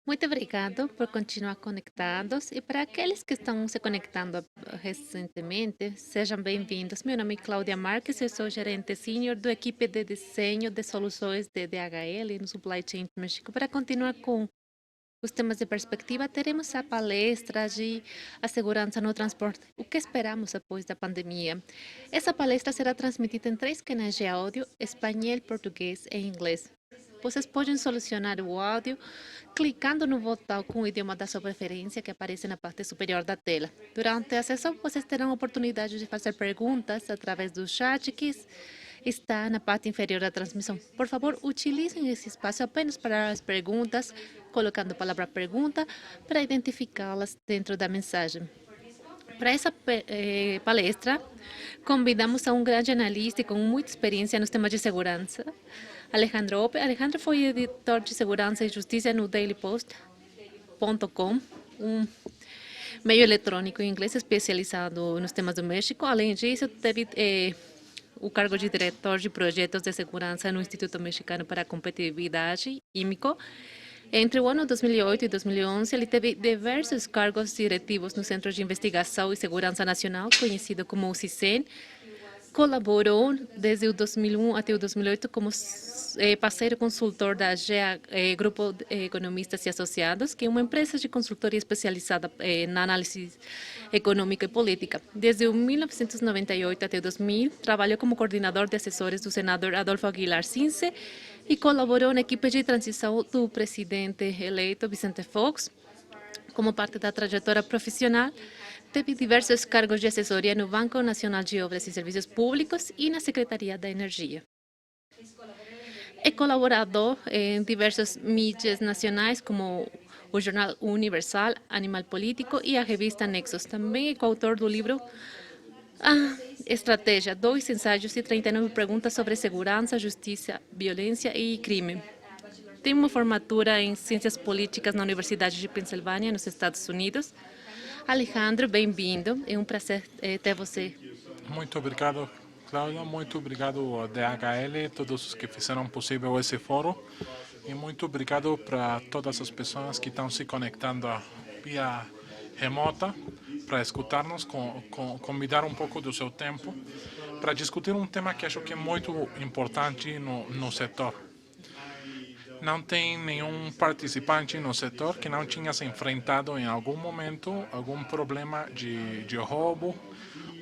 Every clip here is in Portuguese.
Muito obrigado por continuar conectados e para aqueles que estão se conectando recentemente, sejam bem-vindos. Meu nome é Cláudia Marques, eu sou gerente sênior da equipe de desenho de soluções de DHL no Supply Chain México. Para continuar com os temas de perspectiva, teremos a palestra de a segurança no transporte. O que esperamos após da pandemia? Essa palestra será transmitida em três canais de áudio, espanhol, português e inglês. Vocês podem solucionar o áudio clicando no botão com o idioma da sua preferência que aparece na parte superior da tela. Durante a sessão, vocês terão a oportunidade de fazer perguntas através do chat que está na parte inferior da transmissão. Por favor, utilizem esse espaço apenas para as perguntas, colocando a palavra pergunta para identificá-las dentro da mensagem. Para essa palestra, convidamos a um grande analista e com muita experiência nos temas de segurança, Alejandro Ope. Alejandro foi editor de segurança e justiça no dailypost.com, um meio eletrônico em inglês especializado nos temas do México. Além disso, teve o cargo de diretor de projetos de segurança no Instituto Mexicano para a Competitividade, IMCO. Entre o ano 2008 e 2011, ele teve diversos cargos diretivos no Centro de Investigação e Segurança Nacional, conhecido como o CISEN. Colaborou desde o 2001 até o 2008 como parceiro consultor da GEA, Grupo de Economistas e Associados, que é uma empresa de consultoria especializada na análise econômica e política. Desde o 1998 até o 2000, trabalhou como coordenador de assessores do senador Adolfo Aguilar Since e colaborou na equipe de transição do presidente eleito Vicente Fox. Como parte da trajetória profissional, teve diversos cargos de assessoria no Banco Nacional de Obras e Serviços Públicos e na Secretaria da Energia. É colaborador em diversas mídias nacionais, como o Jornal Universal, Animal Político e a revista Nexos. Também é coautor do livro Estratégia, 2 ensaios e 39 perguntas sobre segurança, justiça, violência e crime. Tem uma formatura em Ciências Políticas na Universidade de Pensilvânia, nos Estados Unidos. Alejandro, bem-vindo. É um prazer ter você. Muito obrigado, Cláudia. Muito obrigado ao DHL, todos os que fizeram possível esse fórum. E muito obrigado para todas as pessoas que estão se conectando via remota para escutar-nos, convidar um pouco do seu tempo para discutir um tema que acho que é muito importante no setor. Não tem nenhum participante no setor que não tenha se enfrentado em algum momento algum problema de roubo,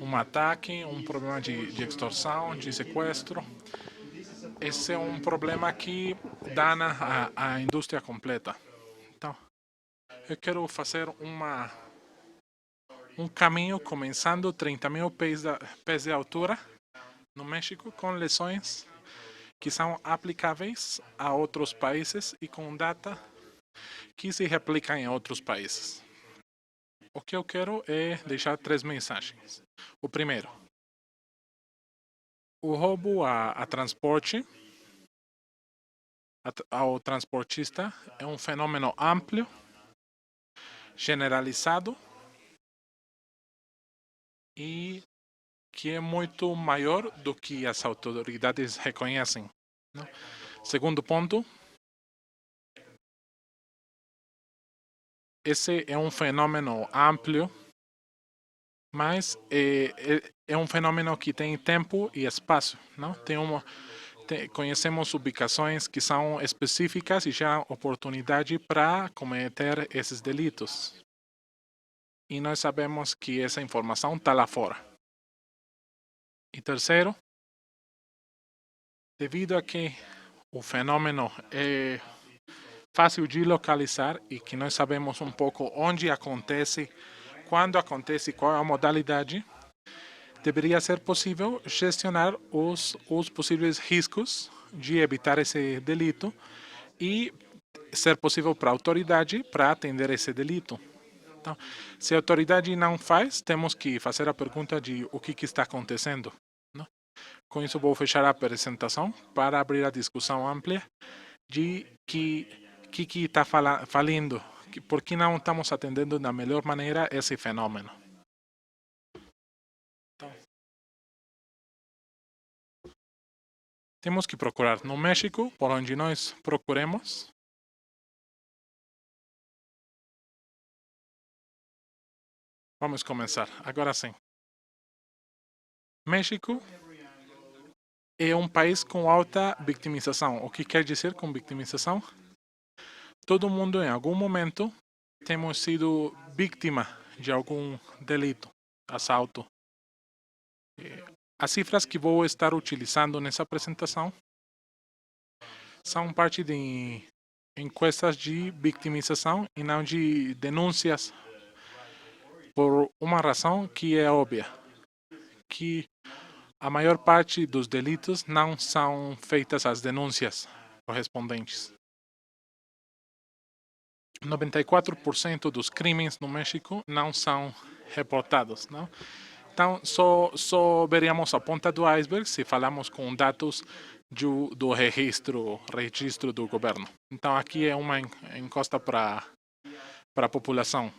um ataque, um problema de extorsão, de sequestro. Esse é um problema que dana a indústria completa. Então, eu quero fazer um caminho começando 30 mil pés de altura no México com lições que são aplicáveis a outros países e com data que se replica em outros países. O que eu quero é deixar três mensagens. O primeiro, o roubo a transporte, ao transportista, é um fenômeno amplo, generalizado e que é muito maior do que as autoridades reconhecem. Não? Segundo ponto, esse é um fenômeno amplo, mas é um fenômeno que tem tempo e espaço. Não? Conhecemos ubicações que são específicas e geram oportunidade para cometer esses delitos. E nós sabemos que essa informação está lá fora. E terceiro, devido a que o fenômeno é fácil de localizar e que nós sabemos um pouco onde acontece, quando acontece, qual é a modalidade, deveria ser possível gestionar os possíveis riscos de evitar esse delito e ser possível para a autoridade para atender esse delito. Então, se a autoridade não faz, temos que fazer a pergunta de o que está acontecendo. Não? Com isso, vou fechar a apresentação para abrir a discussão ampla de que está falando, por que não estamos atendendo da melhor maneira esse fenômeno. Então, temos que procurar no México, por onde nós procuremos, Vamos começar. Agora sim. México é um país com alta vitimização. O que quer dizer com vitimização? Todo mundo em algum momento temos sido vítima de algum delito, assalto. As cifras que vou estar utilizando nessa apresentação são parte de encuestas de vitimização e não de denúncias, por uma razão que é óbvia, que a maior parte dos delitos não são feitas as denúncias correspondentes. 94% dos crimes no México não são reportados, não? Então, só veríamos a ponta do iceberg se falamos com dados do registro do governo. Então, aqui é uma encosta para a população.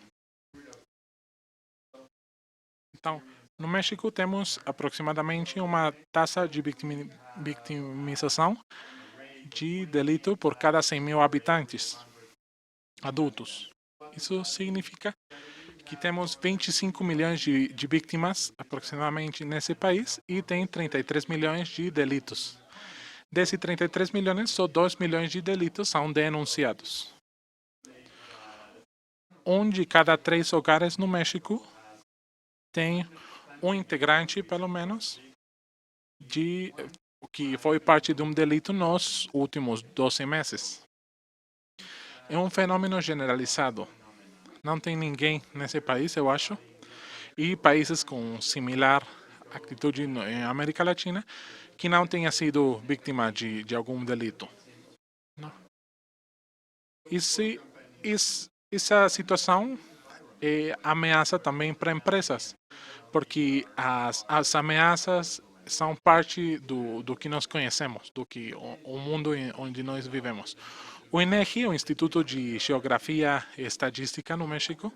Então, no México temos aproximadamente uma taxa de vitimização de delito por cada 100 mil habitantes adultos. Isso significa que temos 25 milhões de vítimas aproximadamente nesse país e tem 33 milhões de delitos. Desses 33 milhões, só 2 milhões de delitos são denunciados. Um de cada 3 hogares no México tem um integrante, pelo menos, que foi parte de um delito nos últimos 12 meses. É um fenômeno generalizado. Não tem ninguém nesse país, eu acho, e países com similar atitude em América Latina que não tenha sido vítima de algum delito. Não. Essa situação ameaça também para empresas, porque as ameaças são parte do que nós conhecemos, do que o mundo onde nós vivemos. O INEGI, o Instituto de Geografia e Estatística no México,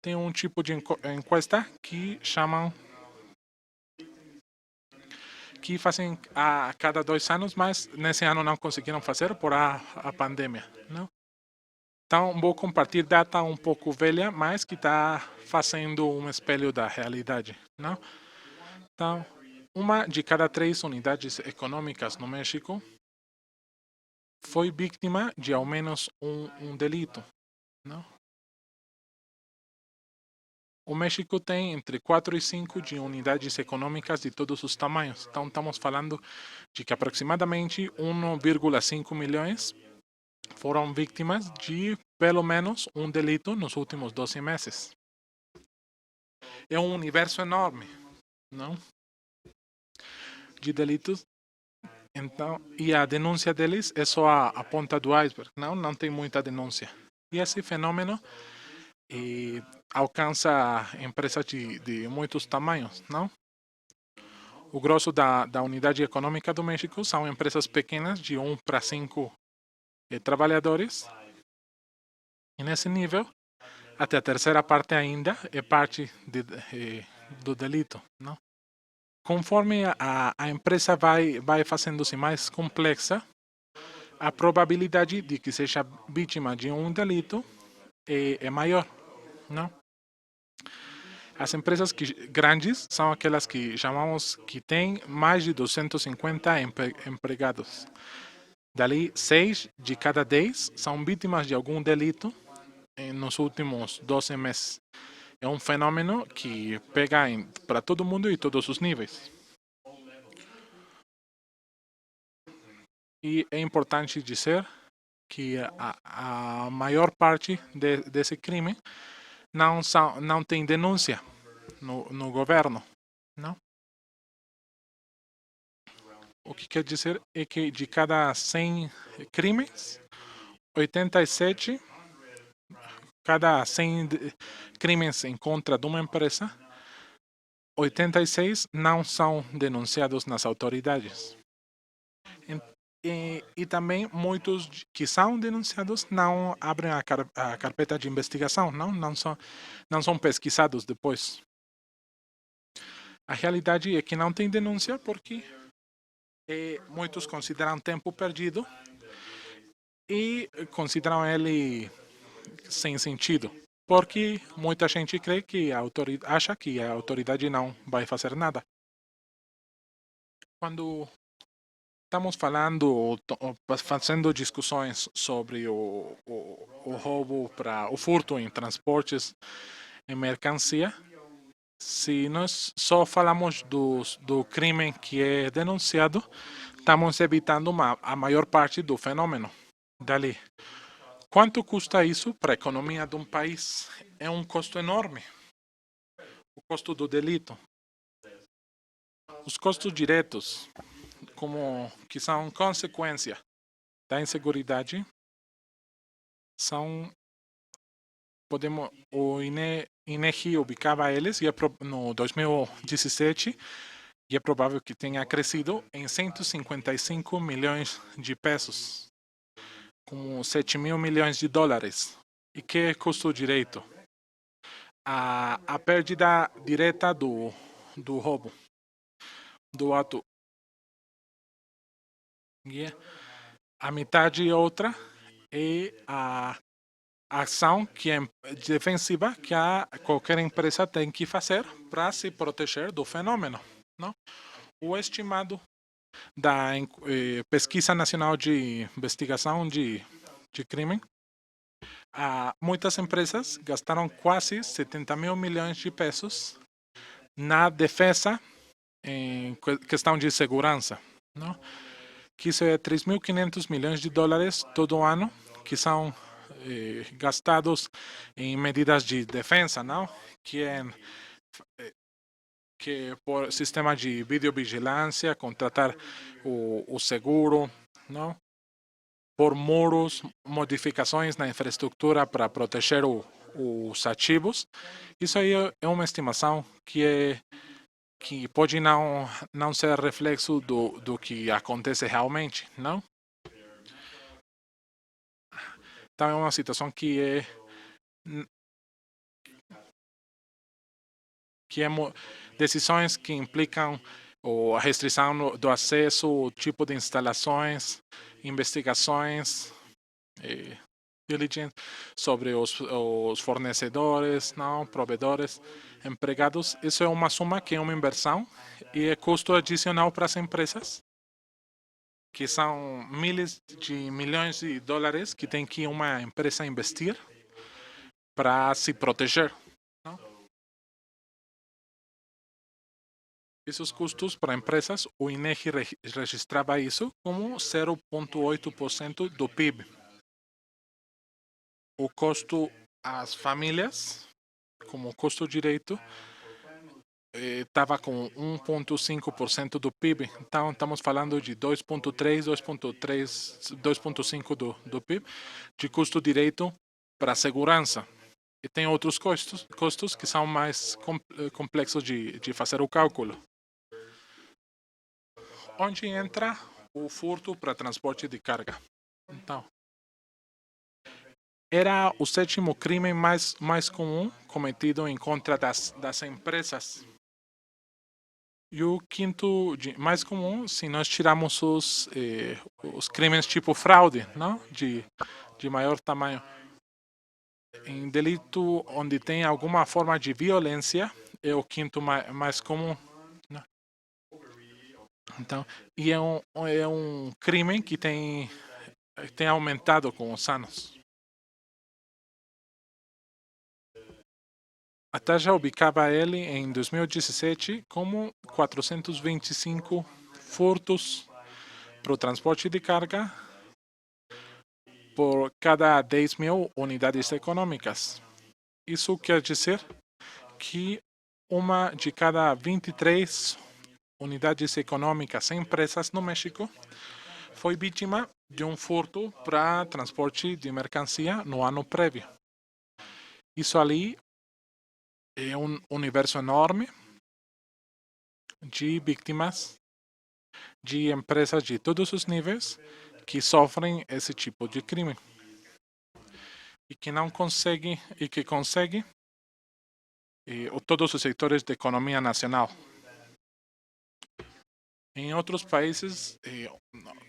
tem um tipo de encuesta que chamam que fazem a cada 2 anos, mas nesse ano não conseguiram fazer por a pandemia, não? Então, vou compartilhar data um pouco velha, mas que está fazendo um espelho da realidade, não? Então, uma de cada 3 unidades econômicas no México foi vítima de ao menos um delito, não? O México tem entre 4 e 5 de unidades econômicas de todos os tamanhos. Então, estamos falando de que aproximadamente 1,5 milhões foram vítimas de pelo menos um delito nos últimos 12 meses. É um universo enorme, não? De delitos. Então, e a denúncia deles é só a ponta do iceberg, não? Não tem muita denúncia. E esse fenômeno alcança empresas de muitos tamanhos, não? O grosso da unidade econômica do México são empresas pequenas de 1 para 5 trabalhadores. E nesse nível, até a terceira parte ainda é parte do delito, não? Conforme a empresa vai fazendo-se mais complexa, a probabilidade de que seja vítima de um delito é maior, não? As empresas grandes são aquelas que chamamos que têm mais de 250 empregados. Dali, 6 de cada 10 são vítimas de algum delito nos últimos 12 meses. É um fenômeno que pega para todo mundo e todos os níveis. E é importante dizer que a maior parte desse crime não tem denúncia no governo, não? O que quer dizer é que de cada 100 crimes, 87, cada 100 crimes em contra de uma empresa, 86 não são denunciados nas autoridades. E também muitos que são denunciados não abrem a carpeta de investigação, não são pesquisados depois. A realidade é que não tem denúncia porque muitos consideram tempo perdido e consideram ele sem sentido. Porque muita gente crê que a autoridade, acha que a autoridade não vai fazer nada. Quando estamos falando ou fazendo discussões sobre o roubo para o furto em transportes em mercancia, se nós só falamos do crime que é denunciado, estamos evitando a maior parte do fenômeno. Dali, quanto custa isso para a economia de um país? É um custo enorme. O custo do delito. Os custos diretos, como que são consequência da inseguridade, são o INEGI ubicava eles e no 2017 e é provável que tenha crescido em 155 milhões de pesos, como 7 mil milhões de dólares. E que é custo direito? A perda direta do roubo, do ato. E a metade outra é a ação que é defensiva que qualquer empresa tem que fazer para se proteger do fenômeno. Não? O estimado da Pesquisa Nacional de Investigação de Crime, muitas empresas gastaram quase 70 mil milhões de pesos na defesa em questão de segurança. Não? Que isso é 3.500 milhões de dólares todo ano, que são gastados em medidas de defesa, não? Que por sistema de videovigilância, contratar o seguro, não? Por muros, modificações na infraestrutura para proteger os ativos. Isso aí é uma estimação que pode não ser reflexo do que acontece realmente, não? Então é uma situação que é decisões que implicam a restrição do acesso, o tipo de instalações, investigações, diligência sobre os fornecedores, não, provedores, empregados. Isso é uma soma que é uma inversão e é custo adicional para as empresas, que são milhares de milhões de dólares que tem que uma empresa investir para se proteger. Não? Esses custos para empresas, o INEGI registrava isso como 0,8% do PIB. O custo às famílias, como custo direito, estava com 1,5% do PIB. Então, estamos falando de 2,5% do PIB de custo direito para a segurança. E tem outros custos que são mais complexos de fazer o cálculo. Onde entra o furto para transporte de carga. Então, era o sétimo crime mais comum cometido em contra das empresas. E o quinto mais comum, se nós tirarmos os crimes tipo fraude, não? De maior tamanho. Em delito onde tem alguma forma de violência, é o quinto mais comum. Né? Então, e é um crime que tem aumentado com os anos. A taxa ubicava ele em 2017 como 425 furtos para o transporte de carga por cada 10 mil unidades econômicas. Isso quer dizer que uma de cada 23 unidades econômicas e empresas no México foi vítima de um furto para transporte de mercancia no ano prévio. Isso ali é um universo enorme de vítimas de empresas de todos os níveis que sofrem esse tipo de crime e que não conseguem todos os setores da economia nacional. Em outros países,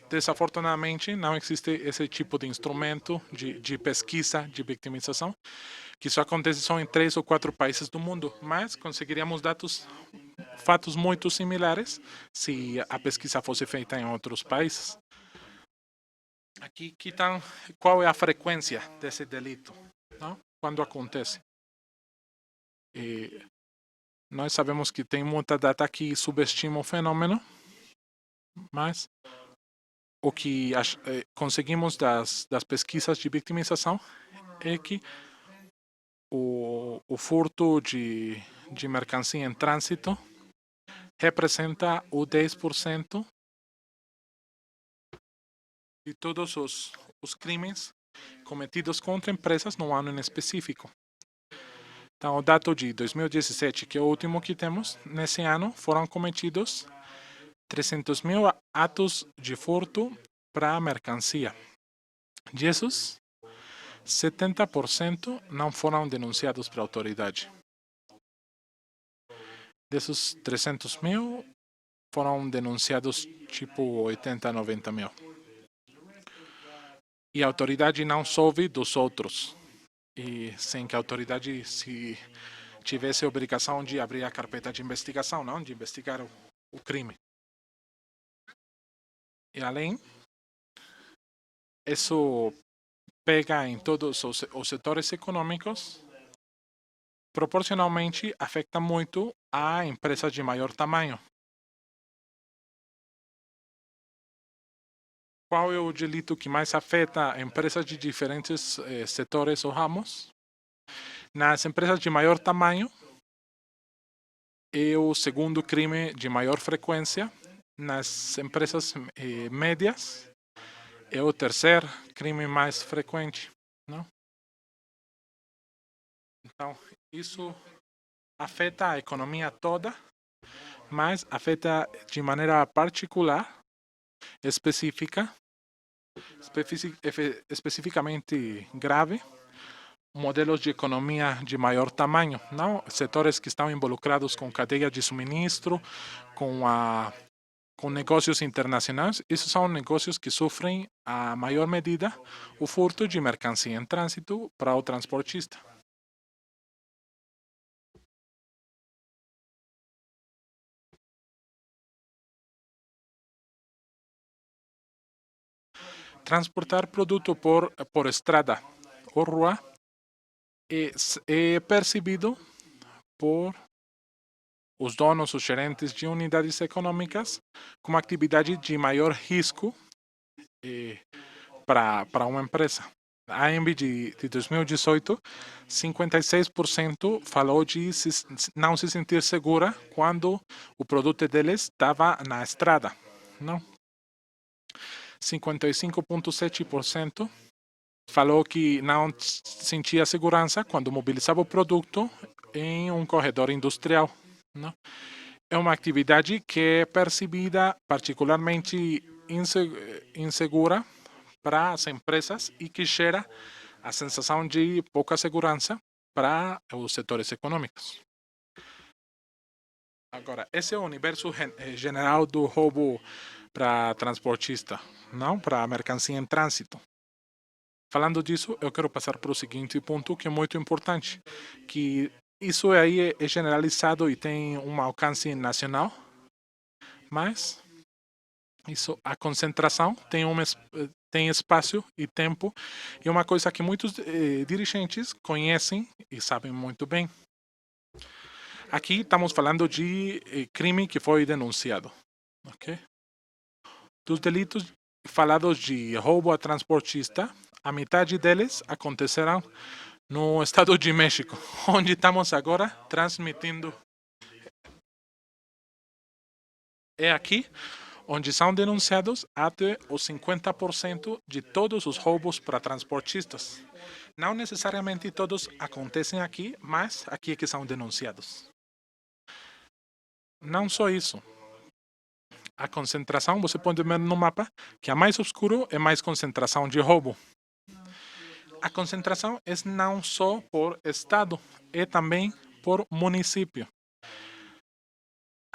desafortunadamente, não existe esse tipo de instrumento de pesquisa de vitimização, que só acontece só em 3 ou 4 países do mundo, mas conseguiríamos fatos muito similares se a pesquisa fosse feita em outros países. Aqui, qual é a frequência desse delito? Não? Quando acontece? E nós sabemos que tem muita data que subestima o fenômeno, mas o que conseguimos das pesquisas de vitimização é que o furto de mercancia em trânsito representa o 10% de todos os crimes cometidos contra empresas no ano em específico. Então, o dado de 2017, que é o último que temos, nesse ano foram cometidos 300 mil atos de furto para mercancia. Desses, 70% não foram denunciados para a autoridade. Desses 300 mil, foram denunciados tipo 80, 90 mil. E a autoridade não soube dos outros. E sem que a autoridade se tivesse a obrigação de abrir a carpeta de investigação, não de investigar o crime. E além, isso pega em todos os setores econômicos, proporcionalmente afeta muito a empresas de maior tamanho. Qual é o delito que mais afeta empresas de diferentes setores ou ramos? Nas empresas de maior tamanho, é o segundo crime de maior frequência. Nas empresas médias, é o terceiro crime mais frequente. Não? Então, isso afeta a economia toda, mas afeta de maneira particular, especificamente grave, modelos de economia de maior tamanho, não? Setores que estão involucrados com cadeia de suministro, com negócios internacionais. Esses são negócios que sofrem, a maior medida, o furto de mercancia em trânsito para o transportista. Transportar produto por estrada ou rua é percebido por os donos, os gerentes de unidades econômicas como atividade de maior risco para uma empresa. A ANB de 2018, 56% falou de não se sentir segura quando o produto deles estava na estrada. Não? 55,7% falou que não sentia segurança quando mobilizava o produto em um corredor industrial. Não? É uma atividade que é percebida particularmente insegura para as empresas e que gera a sensação de pouca segurança para os setores econômicos. Agora, esse é o universo general do roubo para transportista, não para mercancia em trânsito. Falando disso, eu quero passar para o seguinte ponto que é muito importante, que isso aí é generalizado e tem um alcance nacional, mas a concentração tem espaço e tempo, e é uma coisa que muitos dirigentes conhecem e sabem muito bem. Aqui estamos falando de crime que foi denunciado. Okay? Dos delitos falados de roubo a transportista, a metade deles aconteceram no estado de México, onde estamos agora transmitindo. É aqui onde são denunciados até os 50% de todos os roubos para transportistas. Não necessariamente todos acontecem aqui, mas aqui é que são denunciados. Não só isso. A concentração, você pode ver no mapa, que a mais escuro é mais concentração de roubo. A concentração é não só por estado, é também por município.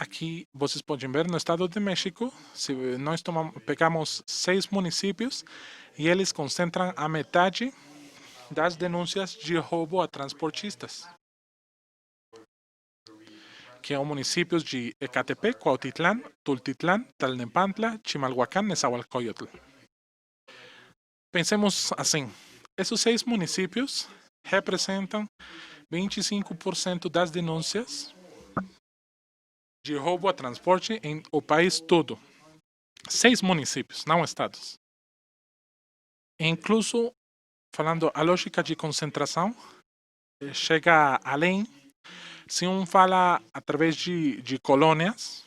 Aqui vocês podem ver no estado de México, se nós pegamos 6 municípios e eles concentram a metade das denúncias de roubo a transportistas, que são municípios de Ecatepec, Cuautitlán, Tultitlán, Tlalnepantla, Chimalhuacán, Nezahualcóyotl. Pensemos assim, esses 6 municípios representam 25% das denúncias de roubo a transporte em o país todo. 6 municípios, não estados. E incluso, falando a lógica de concentração, chega além. Se um fala através de colônias,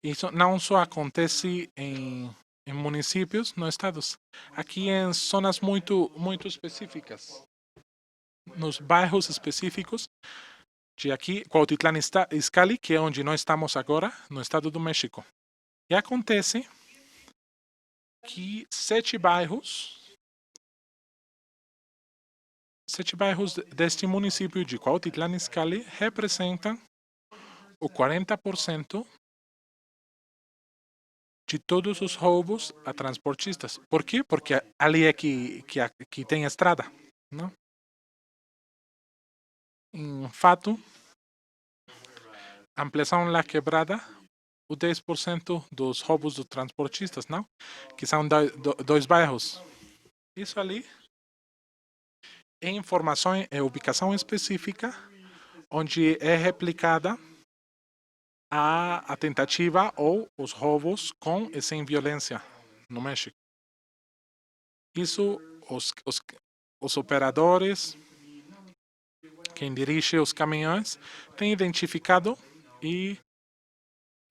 isso não só acontece em municípios, no estados. Aqui em zonas muito específicas, nos bairros específicos, de aqui, Cuautitlán Izcalli, que é onde nós estamos agora, no estado do México. E acontece que 7 bairros deste município de Cuautitlán Izcalli representam o 40% de todos os roubos a transportistas. Por quê? Porque ali é que tem estrada, não? Em fato, ampliação La Quebrada, o 10% dos roubos dos transportistas, não? Que são 2 bairros. Isso ali é informação, é ubicação específica, onde é replicada a tentativa ou os roubos com e sem violência no México. Isso, os operadores, quem dirige os caminhões, têm identificado e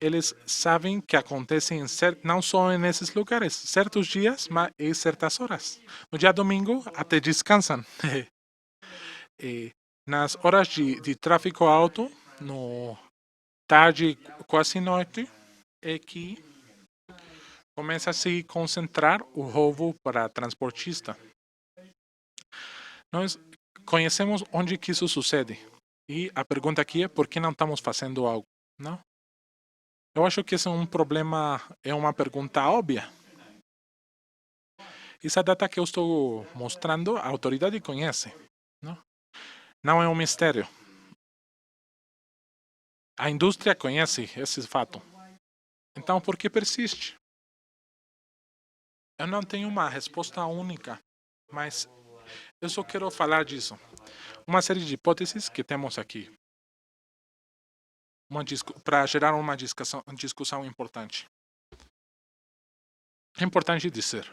eles sabem que acontecem não só nesses lugares, certos dias, mas em certas horas. No dia domingo até descansam. E nas horas de tráfego alto, no tarde, quase noite, é que começa a se concentrar o roubo para transportista. Nós conhecemos onde que isso sucede. E a pergunta aqui é por que não estamos fazendo algo, não? Eu acho que esse é um problema, é uma pergunta óbvia. Essa data que eu estou mostrando, a autoridade conhece, não? Não é um mistério. A indústria conhece esse fato. Então, por que persiste? Eu não tenho uma resposta única, mas eu só quero falar disso. Uma série de hipóteses que temos aqui. Para gerar uma discussão importante. É importante dizer.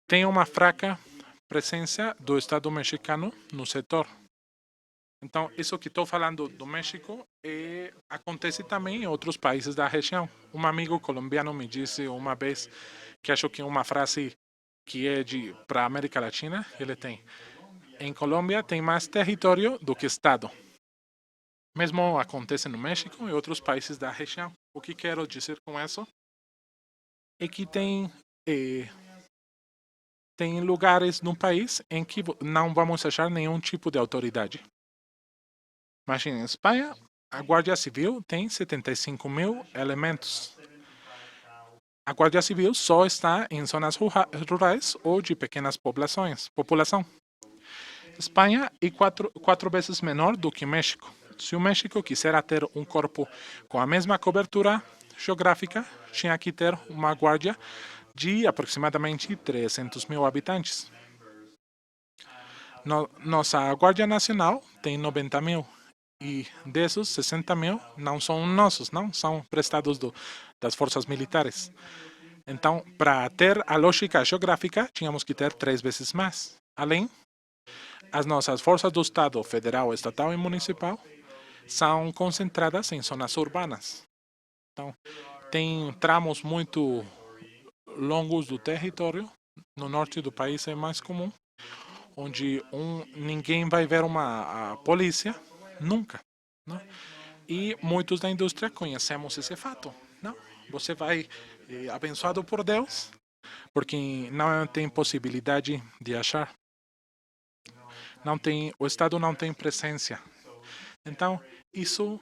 Tem uma fraca presença do Estado mexicano no setor. Então, isso que estou falando do México acontece também em outros países da região. Um amigo colombiano me disse uma vez que acho que é uma frase que é para a América Latina, ele tem. Em Colômbia tem mais território do que Estado. Mesmo acontece no México e outros países da região. O que quero dizer com isso é que tem lugares no país em que não vamos achar nenhum tipo de autoridade. Imagina, em Espanha, a Guardia Civil tem 75 mil elementos. A Guardia Civil só está em zonas rurais ou de pequenas população. Espanha é quatro vezes menor do que México. Se o México quisera ter um corpo com a mesma cobertura geográfica, tinha que ter uma guarda de aproximadamente 300 mil habitantes. Nossa Guardia Nacional tem 90 mil. E desses 60 mil não são nossos, não são prestados das forças militares. Então, para ter a lógica geográfica, tínhamos que ter 3 vezes mais. Além, as nossas forças do Estado, federal, estatal e municipal, são concentradas em zonas urbanas. Então, tem tramos muito longos do território, no norte do país é mais comum, onde ninguém vai ver a polícia, nunca. Não? E muitos da indústria conhecemos esse fato. Não? Você vai abençoado por Deus, porque não tem possibilidade de achar. O Estado não tem presença. Então, isso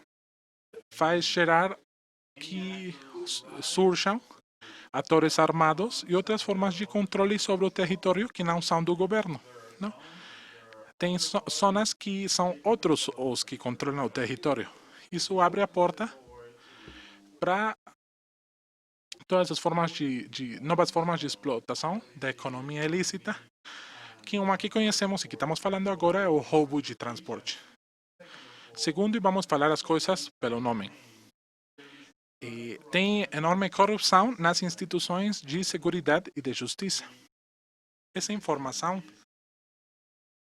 faz gerar que surjam atores armados e outras formas de controle sobre o território que não são do governo. Não? Tem zonas que são outros os que controlam o território. Isso abre a porta para todas as formas novas formas de explotação da economia ilícita, que uma que conhecemos e que estamos falando agora é o roubo de transporte. Segundo, e vamos falar as coisas pelo nome. Tem enorme corrupção nas instituições de segurança e de justiça. Essa informação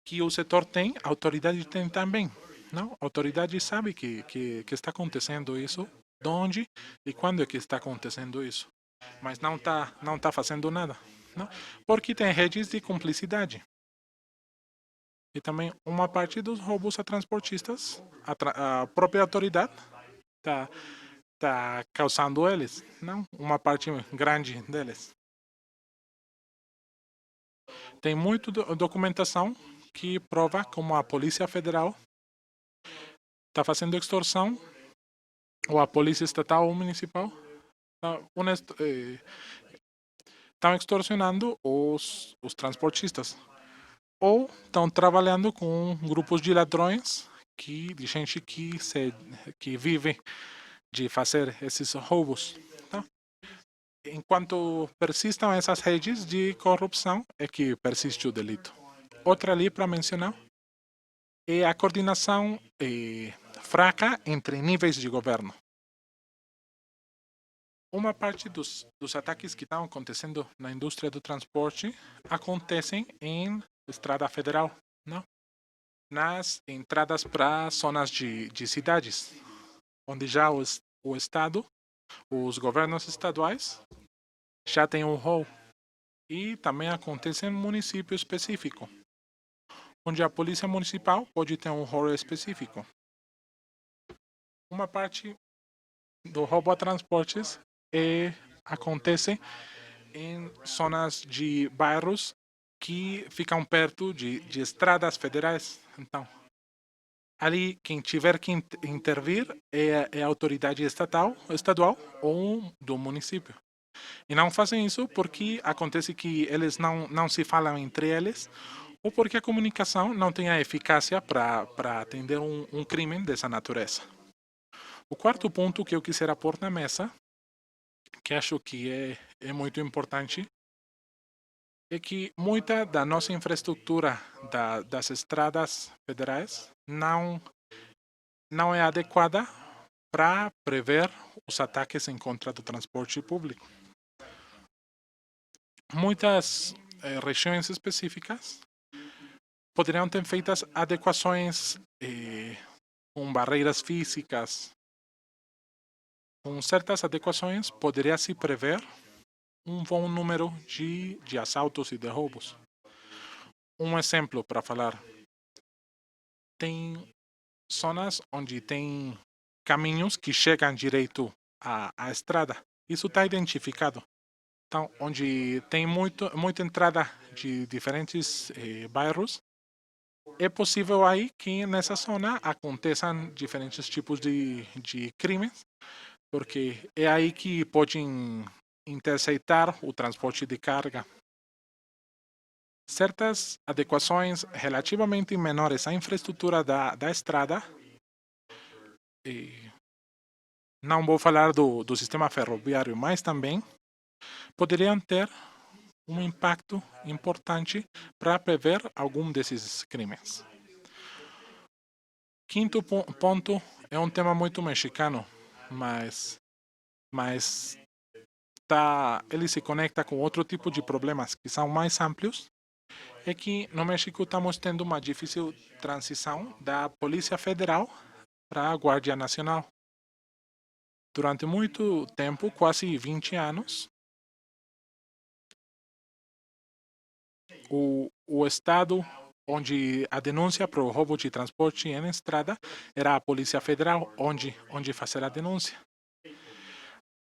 que o setor tem, a autoridade tem também. Não? A autoridade sabe que está acontecendo isso, de onde e quando é que está acontecendo isso. Mas não tá fazendo nada. Não? Porque tem redes de cumplicidade. E também uma parte dos roubos a transportistas, a própria autoridade está causando eles, não? Uma parte grande deles. Tem muita documentação que prova como a Polícia Federal está fazendo extorsão, ou a Polícia Estatal ou Municipal estão extorsionando os transportistas. Ou estão trabalhando com grupos de ladrões, de gente que vive de fazer esses roubos. Tá? Enquanto persistam essas redes de corrupção, é que persiste o delito. Outra ali para mencionar é a coordenação fraca entre níveis de governo. Uma parte dos ataques que estão acontecendo na indústria do transporte acontecem em estrada federal, não? Nas entradas para zonas de cidades, onde já o Estado, os governos estaduais, já têm um rol. E também acontece em município específico, onde a polícia municipal pode ter um rol específico. Uma parte do roubo a transportes acontece em zonas de bairros que ficam perto de estradas federais. Então, ali quem tiver que intervir é a autoridade estadual ou do município. E não fazem isso porque acontece que eles não se falam entre eles ou porque a comunicação não tem a eficácia para atender um crime dessa natureza. O quarto ponto que eu quisera pôr na mesa, que acho que é muito importante, é que muita da nossa infraestrutura das estradas federais não é adequada para prever os ataques em contra do transporte público. Muitas regiões específicas poderiam ter feitas adequações com barreiras físicas. Com certas adequações, poderia se prever um bom número de assaltos e de roubos. Um exemplo para falar. Tem zonas onde tem caminhos que chegam direito à estrada. Isso está identificado. Então, onde tem muita entrada de diferentes bairros, é possível aí que nessa zona aconteçam diferentes tipos de crimes, porque é aí que podem interceptar o transporte de carga. Certas adequações relativamente menores à infraestrutura da estrada, não vou falar do sistema ferroviário, mas também poderiam ter um impacto importante para prever algum desses crimes. Quinto ponto é um tema muito mexicano, mas ele se conecta com outro tipo de problemas que são mais amplos. É que no México estamos tendo uma difícil transição da Polícia Federal para a Guardia Nacional. Durante muito tempo, quase 20 anos, o estado onde a denúncia para o roubo de transporte em estrada era a Polícia Federal, onde fazer a denúncia.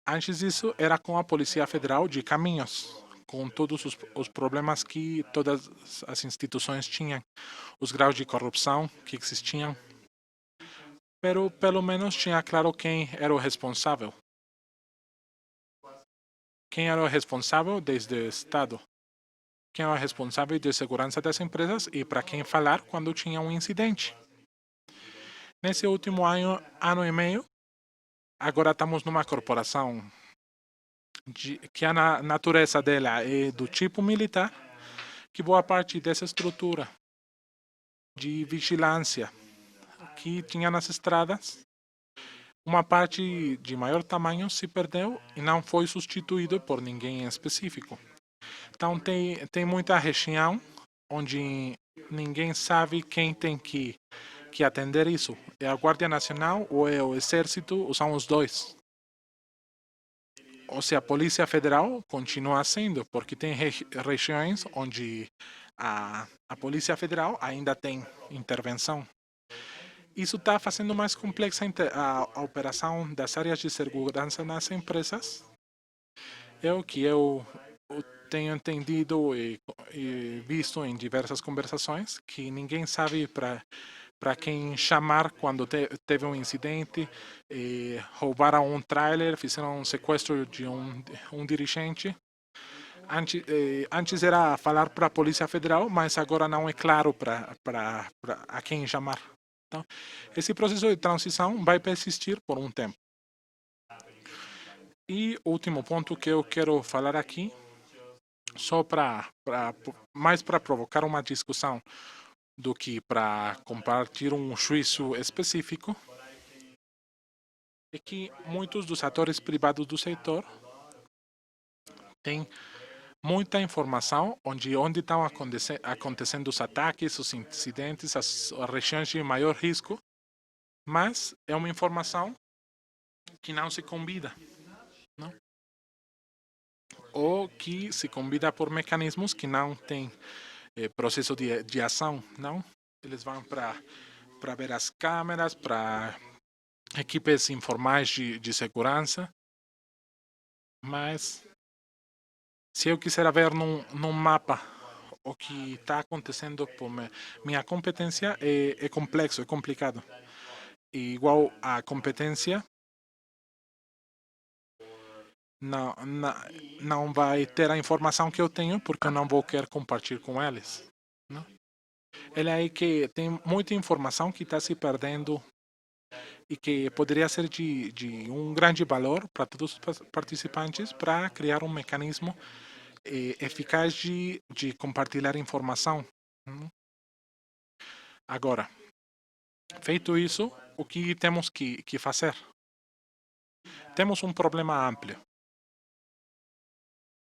Antes disso, era com a Polícia Federal de Caminhos, com todos os problemas que todas as instituições tinham, os graus de corrupção que existiam. pero pelo menos tinha claro quem era o responsável. Quem era o responsável desde o Estado. Quem era o responsável de segurança das empresas e para quem falar quando tinha um incidente. Nesse último ano e meio, agora estamos numa corporação que a natureza dela é do tipo militar, que boa parte dessa estrutura de vigilância que tinha nas estradas, uma parte de maior tamanho se perdeu e não foi substituído por ninguém em específico. Então tem muita região onde ninguém sabe quem tem que atender isso. É a Guardia Nacional ou é o Exército, ou são os dois. Ou seja, a Polícia Federal continua sendo, porque tem regiões onde a Polícia Federal ainda tem intervenção. Isso está fazendo mais complexa a operação das áreas de segurança nas empresas. É o que eu tenho entendido e visto em diversas conversações, que ninguém sabe para quem chamar quando teve um incidente, roubaram um trailer, fizeram um sequestro de um dirigente. Antes era falar para a Polícia Federal, mas agora não é claro a quem chamar. Então, esse processo de transição vai persistir por um tempo. E o último ponto que eu quero falar aqui, só mais para provocar uma discussão do que para compartilhar um juízo específico, é que muitos dos atores privados do setor têm muita informação onde estão acontecendo os ataques, os incidentes, as regiões de maior risco, mas é uma informação que não se convida, não? Ou que se convida por mecanismos que não têm processo de ação, não? Eles vão para ver as câmeras, para equipes informais de segurança, mas se eu quiser ver num mapa o que está acontecendo por minha competência, é complexo, é complicado. E igual a competência não vai ter a informação que eu tenho, porque eu não vou querer compartilhar com eles. Não? É aí que tem muita informação que está se perdendo e que poderia ser de um grande valor para todos os participantes para criar um mecanismo eficaz de compartilhar informação. Agora, feito isso, o que temos que fazer? Temos um problema amplo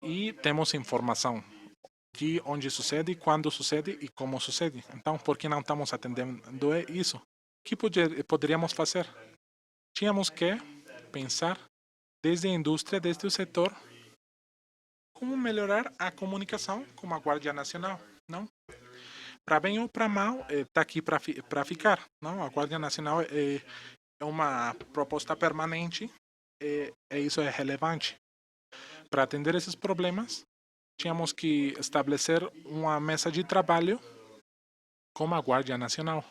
e temos informação de onde sucede, quando sucede e como sucede. Então, por que não estamos atendendo isso? O que poderíamos fazer? Tínhamos que pensar desde a indústria, desde o setor, como melhorar a comunicação com a Guardia Nacional, não? Para bem ou para mal, está aqui para ficar, não? A Guardia Nacional é uma proposta permanente e isso é relevante. Para atender esses problemas, tínhamos que estabelecer uma mesa de trabalho com a Guardia Nacional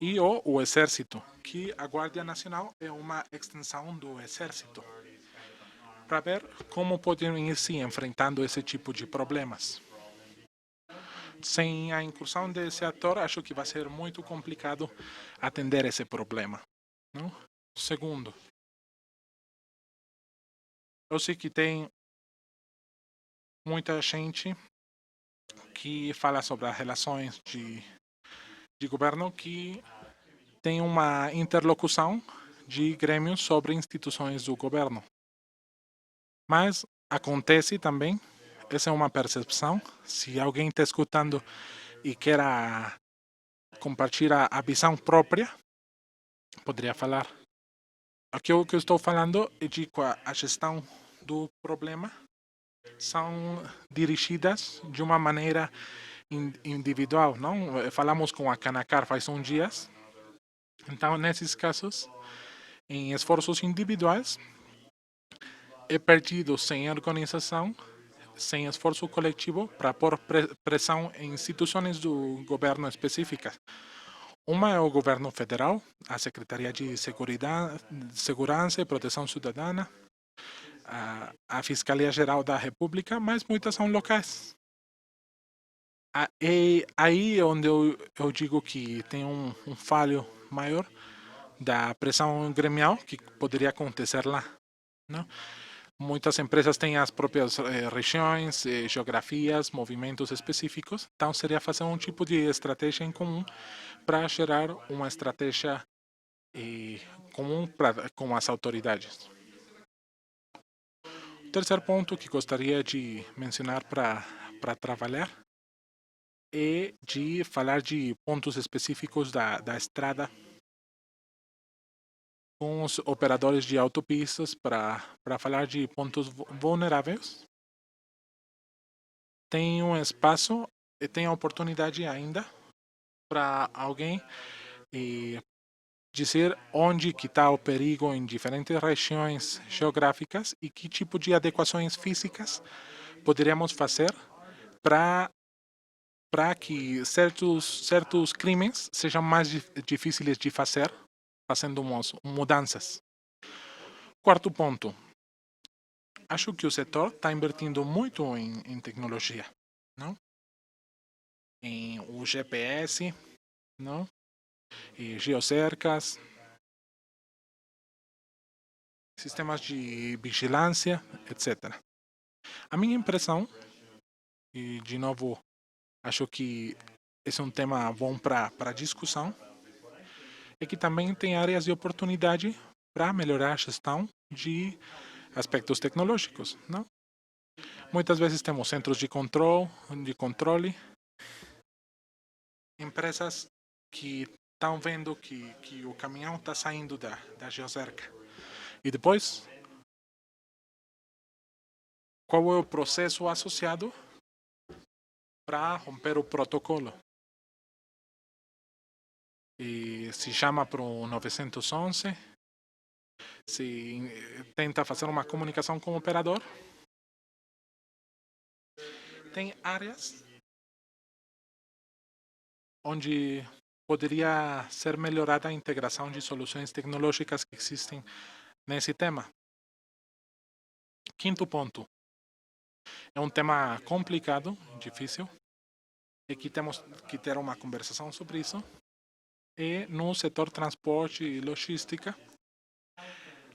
e o Exército, que a Guardia Nacional é uma extensão do Exército, para ver como podem ir se enfrentando esse tipo de problemas. Sem a incursão desse ator, acho que vai ser muito complicado atender esse problema. Não? Segundo, eu sei que tem muita gente que fala sobre as relações de governo que tem uma interlocução de grêmios sobre instituições do governo. Mas acontece também, essa é uma percepção, se alguém está escutando e quer compartilhar a visão própria, poderia falar. Aqui o que eu estou falando é de que a gestão do problema são dirigidas de uma maneira individual, não? Falamos com a Canacar faz uns dias. Então, nesses casos, em esforços individuais, é perdido sem organização, sem esforço coletivo para pôr pressão em instituições do governo específicas. Uma é o governo federal, a Secretaria de Segurança e Proteção Cidadana, a Fiscalia Geral da República, mas muitas são locais. E aí é onde eu digo que tem um falho maior da pressão gremial que poderia acontecer lá, não? Muitas empresas têm as próprias regiões, geografias, movimentos específicos, então seria fazer um tipo de estratégia em comum para gerar uma estratégia comum com as autoridades. O terceiro ponto que gostaria de mencionar para trabalhar é de falar de pontos específicos da estrada com os operadores de autopistas para falar de pontos vulneráveis. Tem um espaço e tem a oportunidade ainda para alguém dizer onde que está o perigo em diferentes regiões geográficas e que tipo de adequações físicas poderíamos fazer para que certos crimes sejam mais difíceis de fazer, fazendo mudanças. Quarto ponto. Acho que o setor está investindo muito em tecnologia, não? Em o GPS, não? E geocercas, sistemas de vigilância, etc. A minha impressão, e de novo, acho que esse é um tema bom para discussão, é que também tem áreas de oportunidade para melhorar a gestão de aspectos tecnológicos, não? Muitas vezes temos centros de controle, empresas que estão vendo que o caminhão está saindo da geocerca. E depois, qual é o processo associado para romper o protocolo? E se chama para o 911, se tenta fazer uma comunicação com o operador. Tem áreas onde poderia ser melhorada a integração de soluções tecnológicas que existem nesse tema. Quinto ponto. É um tema complicado, difícil, e que temos que ter uma conversação sobre isso. E no setor transporte e logística,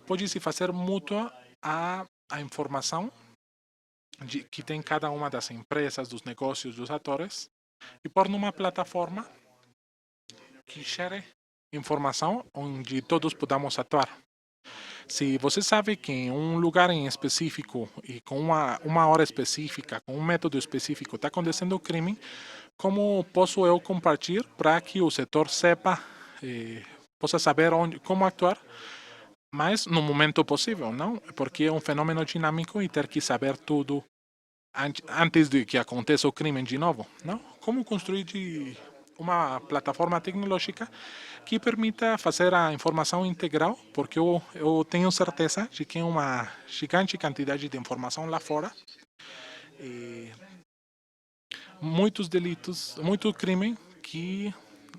pode-se fazer mútua a informação que tem cada uma das empresas, dos negócios, dos atores, e pôr numa plataforma que gere informação onde todos podamos atuar. Se você sabe que em um lugar em específico e com uma hora específica, com um método específico, está acontecendo o crime, como posso eu compartilhar para que o setor possa saber como actuar, mas no momento possível, não? Porque é um fenômeno dinâmico e ter que saber tudo antes de que aconteça o crime de novo, não? Como construir uma plataforma tecnológica que permita fazer a informação integral, porque eu tenho certeza de que é uma gigante quantidade de informação lá fora. E muitos delitos, muito crime que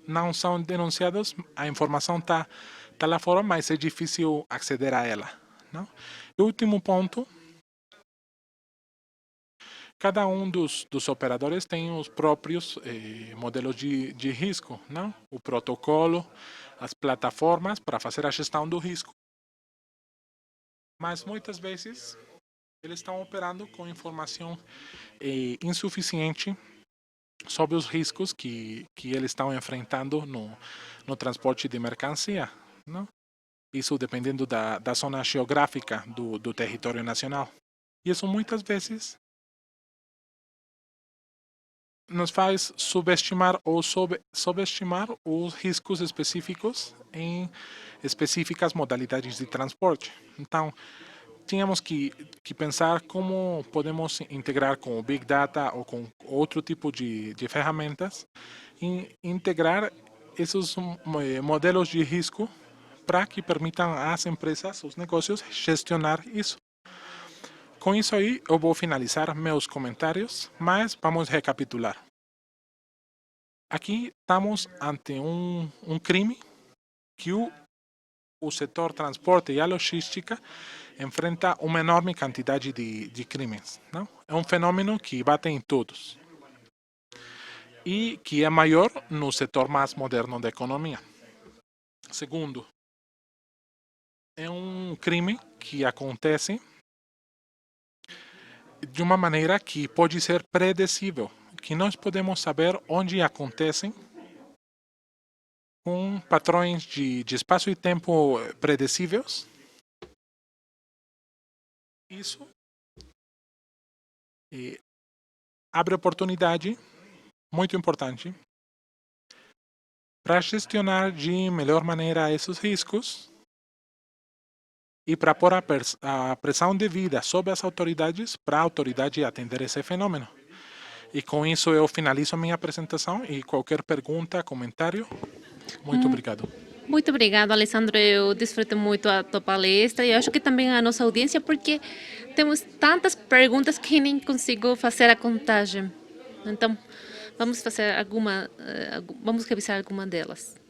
não são denunciados, a informação está lá fora, mas é difícil aceder a ela, não? E o último ponto, cada um dos operadores tem os próprios modelos de risco, não? O protocolo, as plataformas para fazer a gestão do risco. Mas muitas vezes eles estão operando com informação insuficiente sobre os riscos que eles estão enfrentando no transporte de mercancia, não? Isso dependendo da zona geográfica do território nacional. E isso muitas vezes nos faz subestimar ou subestimar os riscos específicos em específicas modalidades de transporte. Então, tínhamos que pensar como podemos integrar com o Big Data ou com outro tipo de ferramentas e integrar esses modelos de risco para que permitam às empresas, os negócios, gestionar isso. Com isso aí, eu vou finalizar meus comentários, mas vamos recapitular. Aqui estamos ante um crime que o setor transporte e a logística enfrenta uma enorme quantidade de crimes. Não? É um fenômeno que bate em todos e que é maior no setor mais moderno da economia. Segundo, é um crime que acontece de uma maneira que pode ser predecível, que nós podemos saber onde acontecem com padrões de espaço e tempo predecíveis. Isso abre oportunidade muito importante para gestionar de melhor maneira esses riscos e para pôr a pressão devida sobre as autoridades para a autoridade atender esse fenômeno. E com isso eu finalizo a minha apresentação e qualquer pergunta, comentário, muito obrigado. Muito obrigada, Alessandro. Eu desfrutei muito a tua palestra e eu acho que também a nossa audiência, porque temos tantas perguntas que nem consigo fazer a contagem. Então, vamos fazer vamos revisar alguma delas.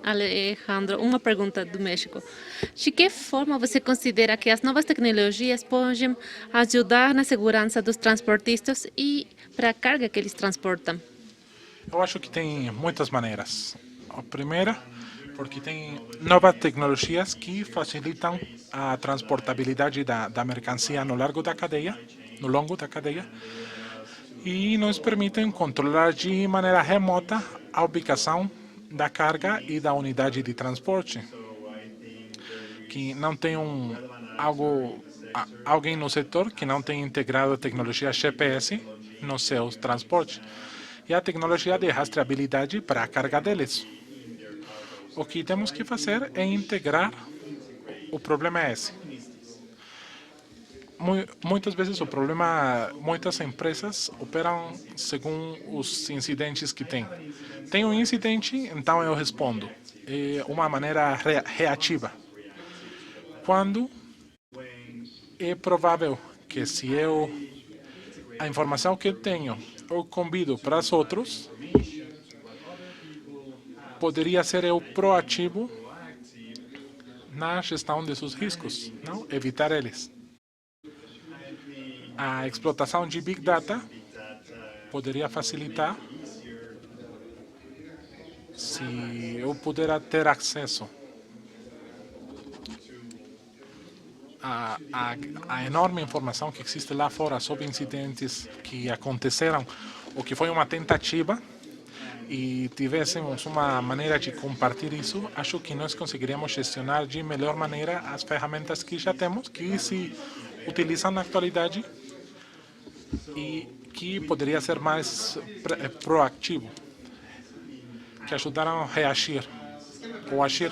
Alejandro, uma pergunta do México. De que forma você considera que as novas tecnologias podem ajudar na segurança dos transportistas e para a carga que eles transportam? Eu acho que tem muitas maneiras. A primeira, porque tem novas tecnologias que facilitam a transportabilidade da mercancia no longo da cadeia, e nos permitem controlar de maneira remota a ubicação da carga e da unidade de transporte. Que não tem alguém no setor que não tem integrado a tecnologia GPS nos seus transportes e a tecnologia de rastreabilidade para a carga deles. O que temos que fazer é integrar. O problema é esse. Muitas vezes muitas empresas operam segundo os incidentes que tem. Tem um incidente, então eu respondo. É uma maneira reativa. Quando é provável que se a informação que eu tenho eu convido para os outros, poderia ser eu proativo na gestão desses riscos, não? Evitar eles. A explotação de Big Data poderia facilitar se eu puder ter acesso à enorme informação que existe lá fora sobre incidentes que aconteceram ou que foi uma tentativa e tivéssemos uma maneira de compartilhar isso, acho que nós conseguiríamos gestionar de melhor maneira as ferramentas que já temos, que se utilizam na atualidade e que poderia ser mais proativo, que ajudaram a reagir ou agir.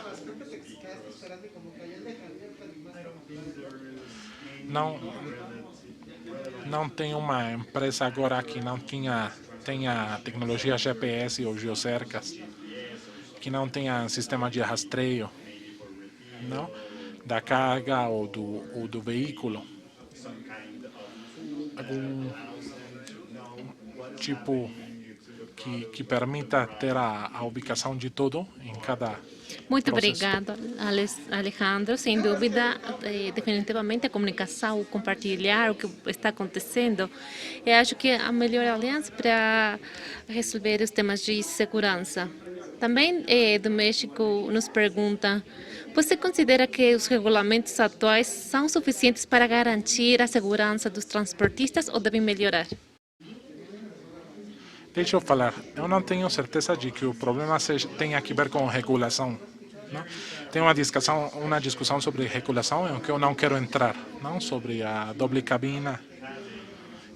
Não, não tem uma empresa agora que não tenha tecnologia GPS ou geocercas, que não tenha sistema de rastreio, não, da carga ou do veículo. Algum tipo que que permita ter a ubicação de tudo em cada Muito processo. obrigada, Alejandro. Sem dúvida, definitivamente a comunicação, o compartilhar o que está acontecendo, eu acho que é a melhor aliança para resolver os temas de segurança. Também do México nos pergunta, você considera que os regulamentos atuais são suficientes para garantir a segurança dos transportistas ou devem melhorar? Deixa eu falar, eu não tenho certeza de que o problema tenha que ver com regulação. Não? Tem uma discussão sobre regulação em que eu não quero entrar, não sobre a doble cabina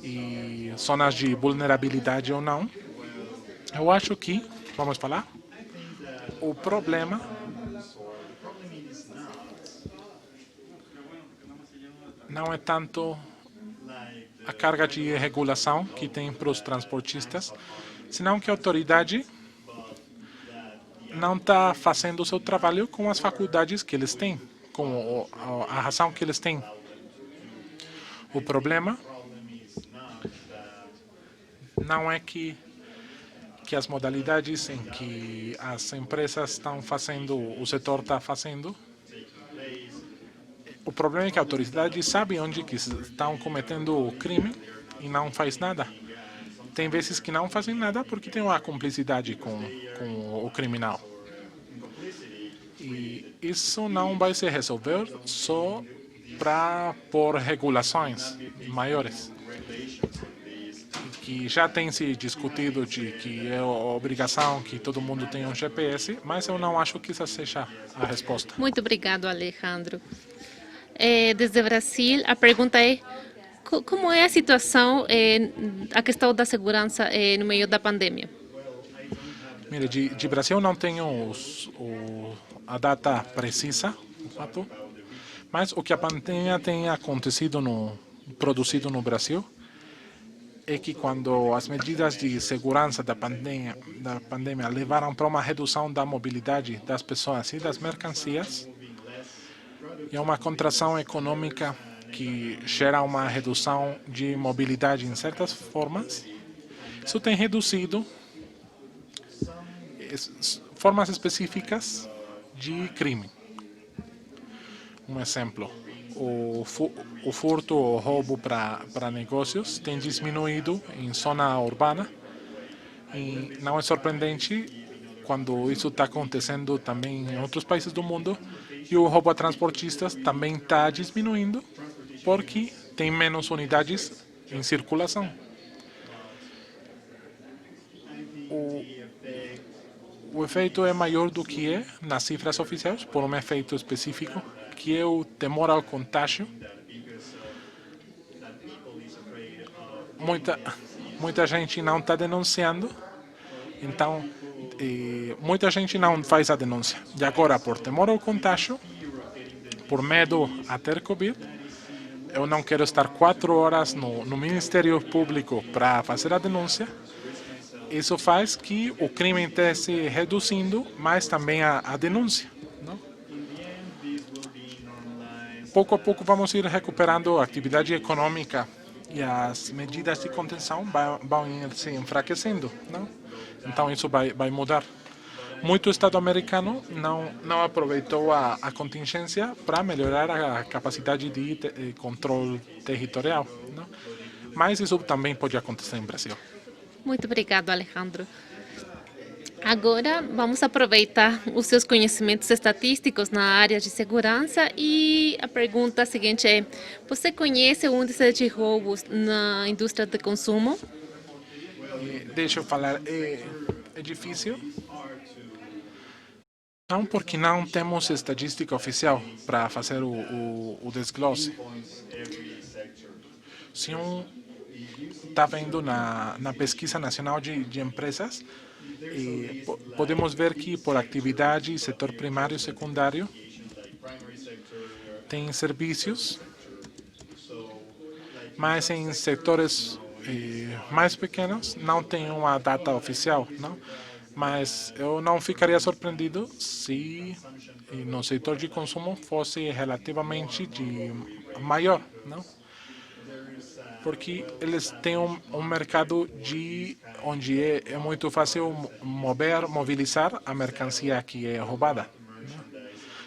e zonas de vulnerabilidade ou não. Eu acho que, vamos falar, o problema não é tanto a carga de regulação que tem para os transportistas, senão que a autoridade não está fazendo o seu trabalho com as faculdades que eles têm, com a razão que eles têm. O problema não é que as modalidades em que as empresas estão fazendo, o setor está fazendo. O problema é que a autoridade sabe onde que estão cometendo o crime e não faz nada. Tem vezes que não fazem nada porque tem uma cumplicidade com o criminal. E isso não vai se resolver só por regulações maiores. Que já tem se discutido de que é obrigação que todo mundo tenha um GPS, mas eu não acho que essa seja a resposta. Muito obrigado, Alejandro. Desde o Brasil, a pergunta é como é a situação, a questão da segurança no meio da pandemia? Mire, de Brasil não tenho a data precisa, fato, mas o que a pandemia tem produzido no Brasil é que quando as medidas de segurança da pandemia levaram para uma redução da mobilidade das pessoas e das mercancias, e uma contração econômica que gera uma redução de mobilidade em certas formas, isso tem reduzido formas específicas de crime. Um exemplo, o furto ou roubo para negócios tem diminuído em zona urbana e não é surpreendente quando isso está acontecendo também em outros países do mundo e o roubo a transportistas também está diminuindo porque tem menos unidades em circulação. O efeito é maior do que é nas cifras oficiais, por um efeito específico, que é o temor ao contágio. Muita gente não está denunciando, então muita gente não faz a denúncia. E agora, por temor ao contágio, por medo a ter Covid, eu não quero estar 4 horas no Ministério Público para fazer a denúncia. Isso faz que o crime esteja se reduzindo, mas também a denúncia. Não? Pouco a pouco vamos ir recuperando a atividade econômica e as medidas de contenção vão ir se enfraquecendo. Não? Então isso vai mudar. Muito Estado americano não aproveitou a contingência para melhorar a capacidade de controle territorial. Não? Mas isso também pode acontecer em Brasil. Muito obrigado, Alejandro. Agora vamos aproveitar os seus conhecimentos estatísticos na área de segurança e a pergunta seguinte é: você conhece o índice de roubos na indústria de consumo? Deixa eu falar, é difícil. Não, porque não temos estatística oficial para fazer o desglose. Se está vendo na pesquisa nacional de empresas, podemos ver que por atividade, setor primário e secundário, tem serviços, mas em setores mais pequenos não tem uma data oficial, não? Mas eu não ficaria surpreendido se no setor de consumo fosse relativamente maior, não? porque eles têm um mercado onde é muito fácil mobilizar a mercancia que é roubada.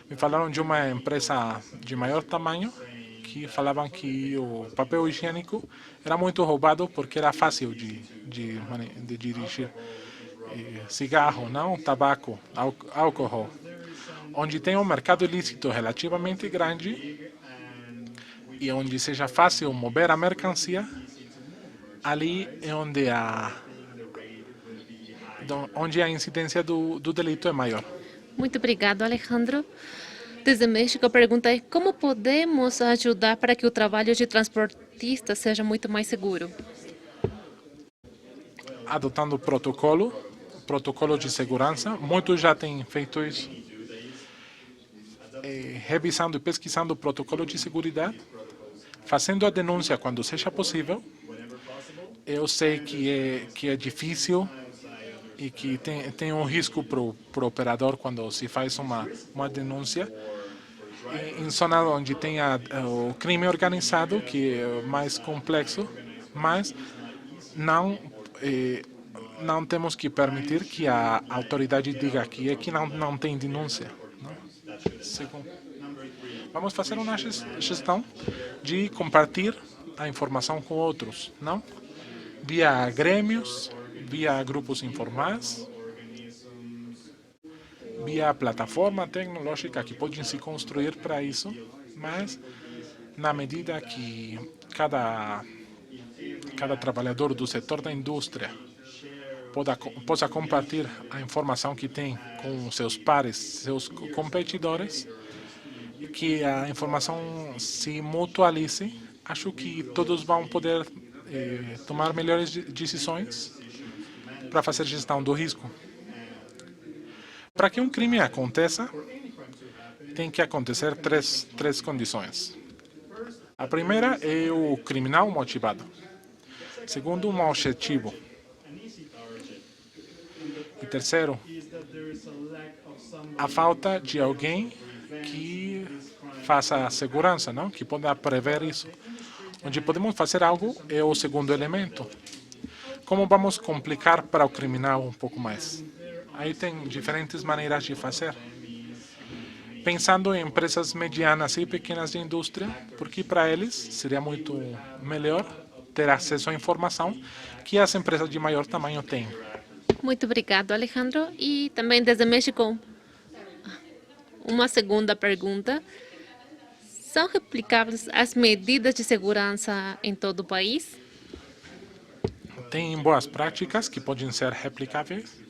Me falaram de uma empresa de maior tamanho que falavam que o papel higiênico era muito roubado porque era fácil de dirigir. Cigarro, não tabaco, álcool. Onde tem um mercado ilícito relativamente grande e onde seja fácil mover a mercancia, ali é onde a incidência do delito é maior. Muito obrigado, Alejandro. Desde México, a pergunta é: como podemos ajudar para que o trabalho de transportista seja muito mais seguro? Adotando protocolo de segurança, muitos já têm feito isso. Revisando e pesquisando o protocolo de segurança, fazendo a denúncia quando seja possível. Eu sei que é difícil e que tem um risco para o operador quando se faz uma denúncia. Em zona onde tem o crime organizado, que é mais complexo, mas não temos que permitir que a autoridade diga que não tem denúncia. Não? Vamos fazer uma gestão de compartilhar a informação com outros, não? Via grêmios, via grupos informais, via plataforma tecnológica que podem se construir para isso, mas na medida que cada trabalhador do setor da indústria possa compartilhar a informação que tem com seus pares, seus competidores, que a informação se mutualize, acho que todos vão poder tomar melhores decisões para fazer gestão do risco. Para que um crime aconteça, tem que acontecer três condições. A primeira é o criminal motivado. Segundo, um objetivo. E terceiro, a falta de alguém que faça a segurança, não? Que possa prever isso. Onde podemos fazer algo é o segundo elemento. Como vamos complicar para o criminal um pouco mais? Aí tem diferentes maneiras de fazer. Pensando em empresas medianas e pequenas de indústria, porque para eles seria muito melhor ter acesso à informação que as empresas de maior tamanho têm. Muito obrigado, Alejandro. E também desde México, uma segunda pergunta: são replicáveis as medidas de segurança em todo o país? Tem boas práticas que podem ser replicáveis.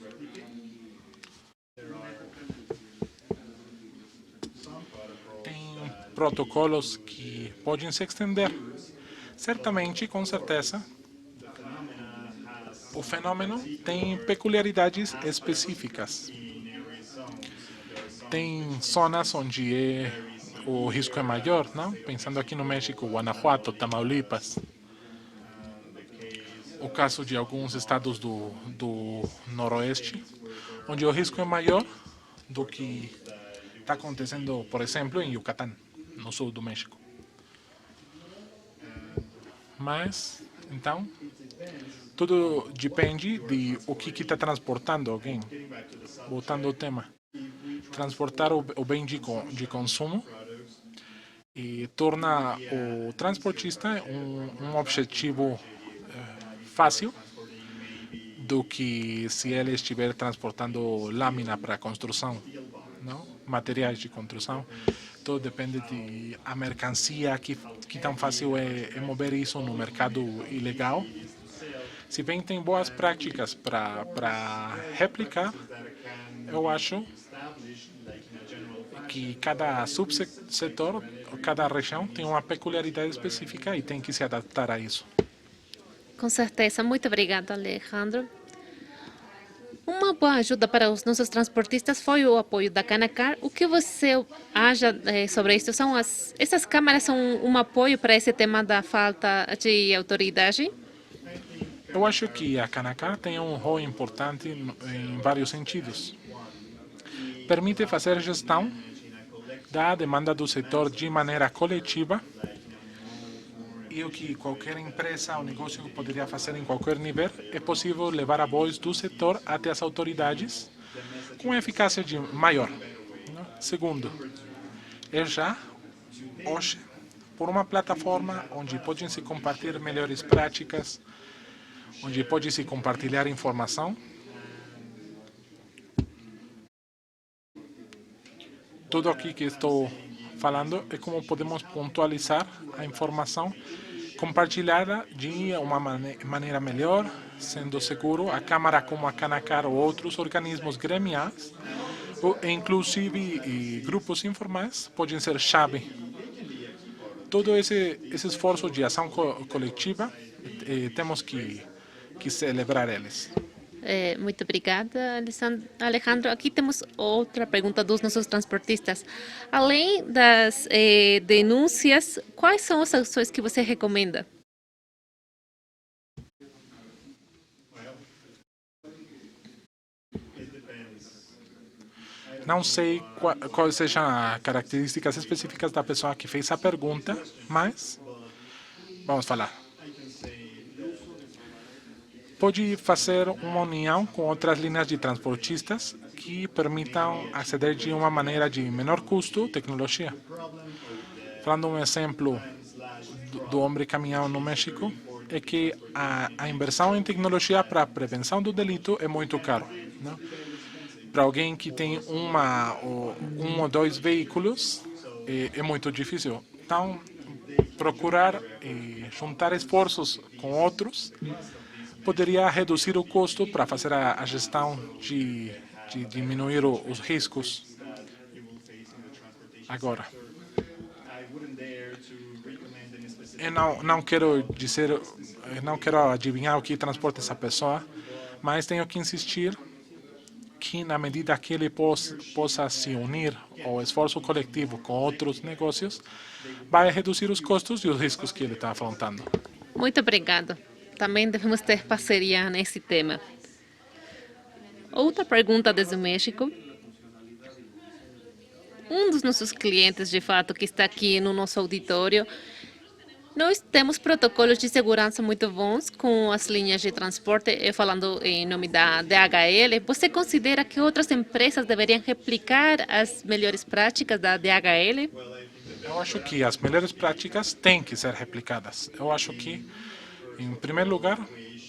Tem protocolos que podem se estender. Certamente, com certeza, o fenômeno tem peculiaridades específicas. Tem zonas onde o risco é maior, não? Pensando aqui no México, Guanajuato, Tamaulipas. O caso de alguns estados do noroeste, onde o risco é maior do que está acontecendo, por exemplo, em Yucatán, no sul do México. Mas, então, tudo depende de o que está transportando alguém. Voltando ao tema. Transportar o bem de consumo e torna o transportista um objetivo fácil do que se ele estiver transportando lâmina para construção, não? Materiais de construção. Tudo depende da mercancia, que tão fácil é mover isso no mercado ilegal. Se bem tem boas práticas para replicar, eu acho que cada subsetor, cada região tem uma peculiaridade específica e tem que se adaptar a isso. Com certeza. Muito obrigado, Alejandro. Uma boa ajuda para os nossos transportistas foi o apoio da Canacar. O que você acha sobre isso? Essas câmaras são um apoio para esse tema da falta de autoridade? Eu acho que a Canacar tem um rol importante em vários sentidos. Permite fazer gestão da demanda do setor de maneira coletiva e o que qualquer empresa ou negócio poderia fazer em qualquer nível, é possível levar a voz do setor até as autoridades com eficácia maior. Né? Segundo, é já, hoje, por uma plataforma onde podem se compartilhar melhores práticas, onde pode se compartilhar informação. Tudo aqui que estou falando é como podemos pontualizar a informação compartilhada de uma maneira melhor, sendo seguro. A Câmara, como a Canacar ou outros organismos gremiais, ou inclusive grupos informais, podem ser chave. Todo esse esforço de ação coletiva, temos que celebrar eles. Muito obrigada, Alejandro. Aqui temos outra pergunta dos nossos transportistas. Além das denúncias, quais são as ações que você recomenda? Não sei quais sejam as características específicas da pessoa que fez a pergunta, mas vamos falar. Pode fazer uma união com outras linhas de transportistas que permitam aceder de uma maneira de menor custo tecnologia. Falando um exemplo do Hombre Caminhão no México, é que a inversão em tecnologia para a prevenção do delito é muito caro. Né? Para alguém que tem um ou dois veículos, é muito difícil. Então, procurar juntar esforços com outros poderia reduzir o custo para fazer a gestão de diminuir os riscos. Agora, eu não quero dizer, não quero adivinhar o que transporta essa pessoa, mas tenho que insistir que na medida que ele possa se unir ao esforço coletivo com outros negócios, vai reduzir os custos e os riscos que ele está afrontando. Muito obrigada. Também devemos ter parceria nesse tema. Outra pergunta desde o México. Um dos nossos clientes, de fato, que está aqui no nosso auditório, nós temos protocolos de segurança muito bons com as linhas de transporte, falando em nome da DHL. Você considera que outras empresas deveriam replicar as melhores práticas da DHL? Eu acho que as melhores práticas têm que ser replicadas. Eu acho que, em primeiro lugar,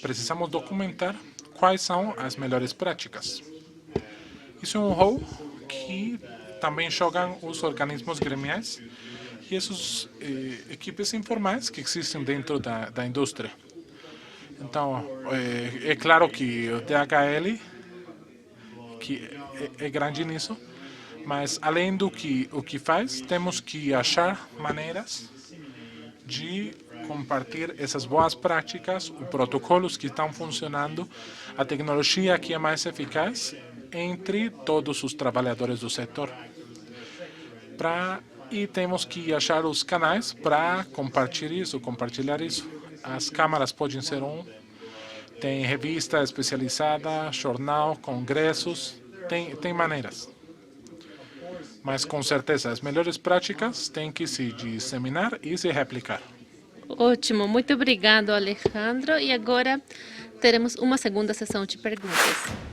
precisamos documentar quais são as melhores práticas. Isso é um rol que também jogam os organismos gremiais e essas equipes informais que existem dentro da indústria. Então, é claro que o DHL que é grande nisso, mas além do que o que faz, temos que achar maneiras de compartilhar essas boas práticas, os protocolos que estão funcionando, a tecnologia que é mais eficaz entre todos os trabalhadores do setor. E temos que achar os canais para compartilhar isso. As câmaras podem ser tem revista especializada, jornal, congressos, tem maneiras. Mas com certeza as melhores práticas têm que se disseminar e se replicar. Ótimo, muito obrigado, Alejandro. E agora teremos uma segunda sessão de perguntas.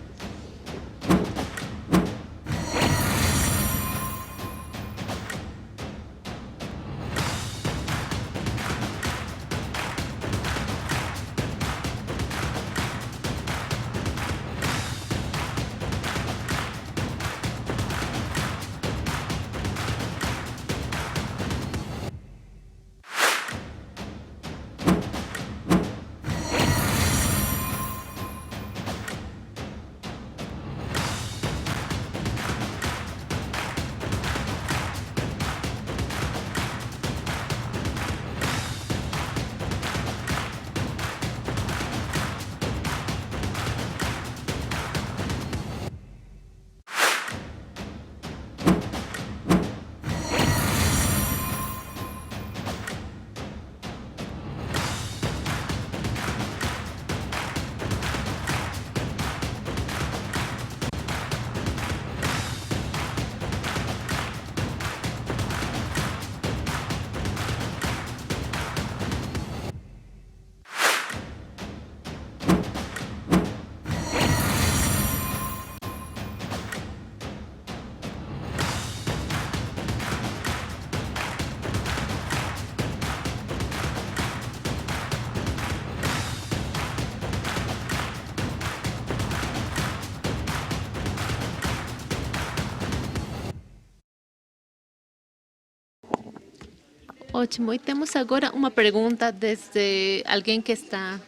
Ótimo. E temos agora uma pergunta desde alguém que está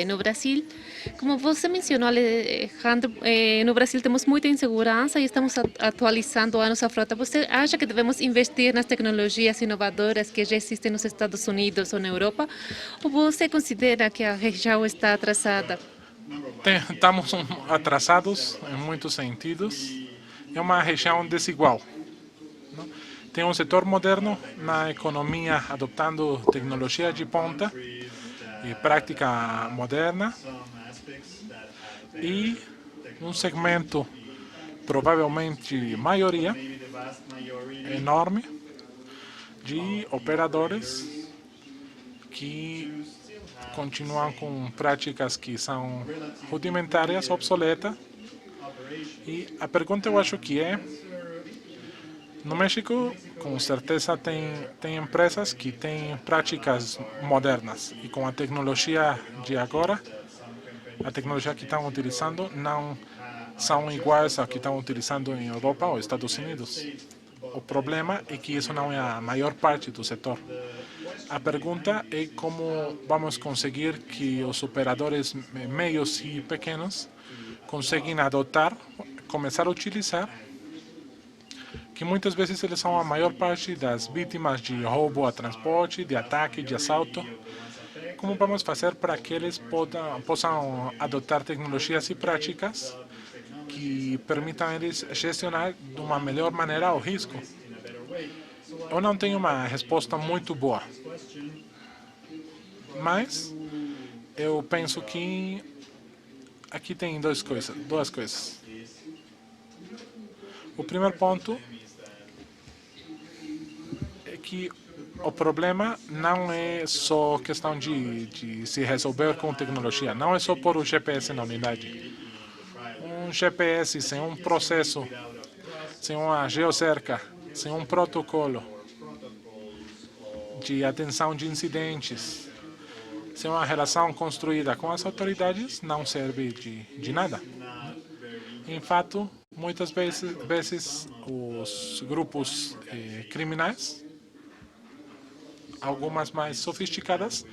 no Brasil. Como você mencionou, Alejandro, no Brasil temos muita insegurança e estamos atualizando a nossa frota. Você acha que devemos investir nas tecnologias inovadoras que já existem nos Estados Unidos ou na Europa? Ou você considera que a região está atrasada? Estamos atrasados em muitos sentidos. É uma região desigual. Tem um setor moderno na economia adoptando tecnologia de ponta e prática moderna e um segmento, provavelmente maioria, enorme, de operadores que continuam com práticas que são rudimentárias, obsoletas. E a pergunta eu acho que é, no México, com certeza tem empresas que têm práticas modernas e com a tecnologia de agora, a tecnologia que estão utilizando não são iguais a que estão utilizando em Europa ou Estados Unidos. O problema é que isso não é a maior parte do setor. A pergunta é como vamos conseguir que os operadores médios e pequenos conseguem adotar, começar a utilizar, que muitas vezes eles são a maior parte das vítimas de roubo a transporte, de ataque, de assalto. Como vamos fazer para que eles possam adotar tecnologias e práticas que permitam eles gestionar de uma melhor maneira o risco? Eu não tenho uma resposta muito boa, mas eu penso que aqui tem duas coisas. O primeiro ponto é que o problema não é só questão de se resolver com tecnologia, não é só pôr o GPS na unidade. Um GPS sem um processo, sem uma geocerca, sem um protocolo de atenção de incidentes, sem uma relação construída com as autoridades, não serve de nada. Em fato, muitas vezes os grupos criminais, algumas mais sofisticadas,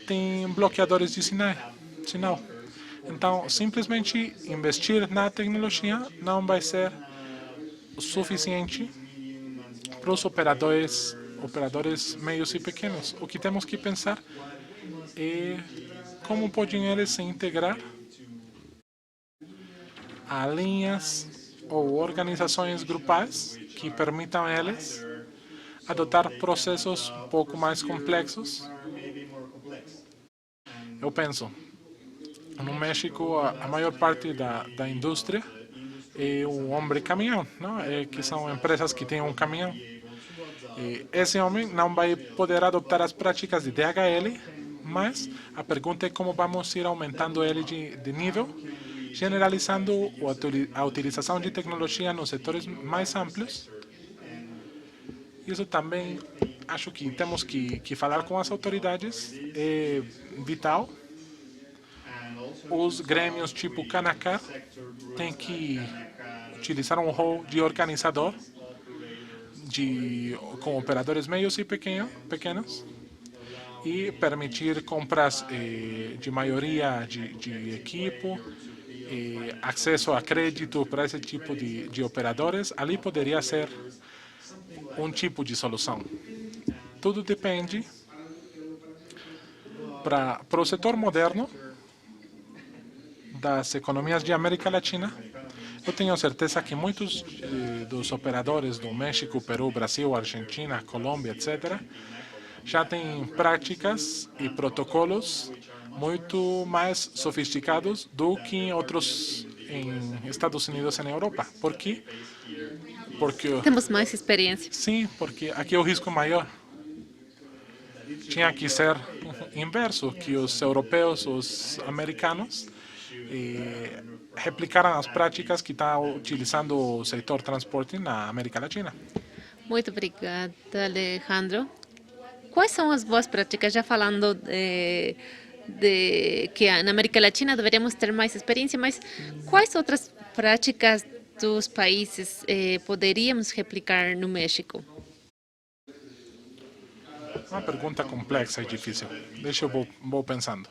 têm bloqueadores de sinal. Então, simplesmente investir na tecnologia não vai ser o suficiente para os operadores médios e pequenos. O que temos que pensar é como podem eles se integrar a linhas ou organizações grupais que permitam eles adotar processos um pouco mais complexos. Eu penso, no México, a maior parte da indústria é o homem caminhão, não? Que são empresas que têm um caminhão. E esse homem não vai poder adotar as práticas de DHL, mas a pergunta é como vamos ir aumentando ele de nível, generalizando a utilização de tecnologia nos setores mais amplos. Isso também acho que temos que falar com as autoridades, é vital. Os grêmios tipo Canacar têm que utilizar um rol de organizador com operadores médios e pequenos e permitir compras de maioria de equipo, acesso a crédito para esse tipo de operadores. Ali poderia ser um tipo de solução. Tudo depende para o setor moderno das economias de América Latina. Eu tenho certeza que muitos dos operadores do México, Peru, Brasil, Argentina, Colômbia, etc., já têm práticas e protocolos muito mais sofisticados do que em outros em Estados Unidos e na Europa. Por quê? Porque Temos mais experiência. sim, porque aqui é o risco maior. Tinha que ser inverso, que os europeus, os americanos, replicaram as práticas que está utilizando o setor transporte na América Latina. Muito obrigada, Alejandro. Quais são as boas práticas? Já falando de que na América Latina deveríamos ter mais experiência, mas quais outras práticas dos países poderíamos replicar no México? Uma pergunta complexa e difícil. Deixa eu vou pensando.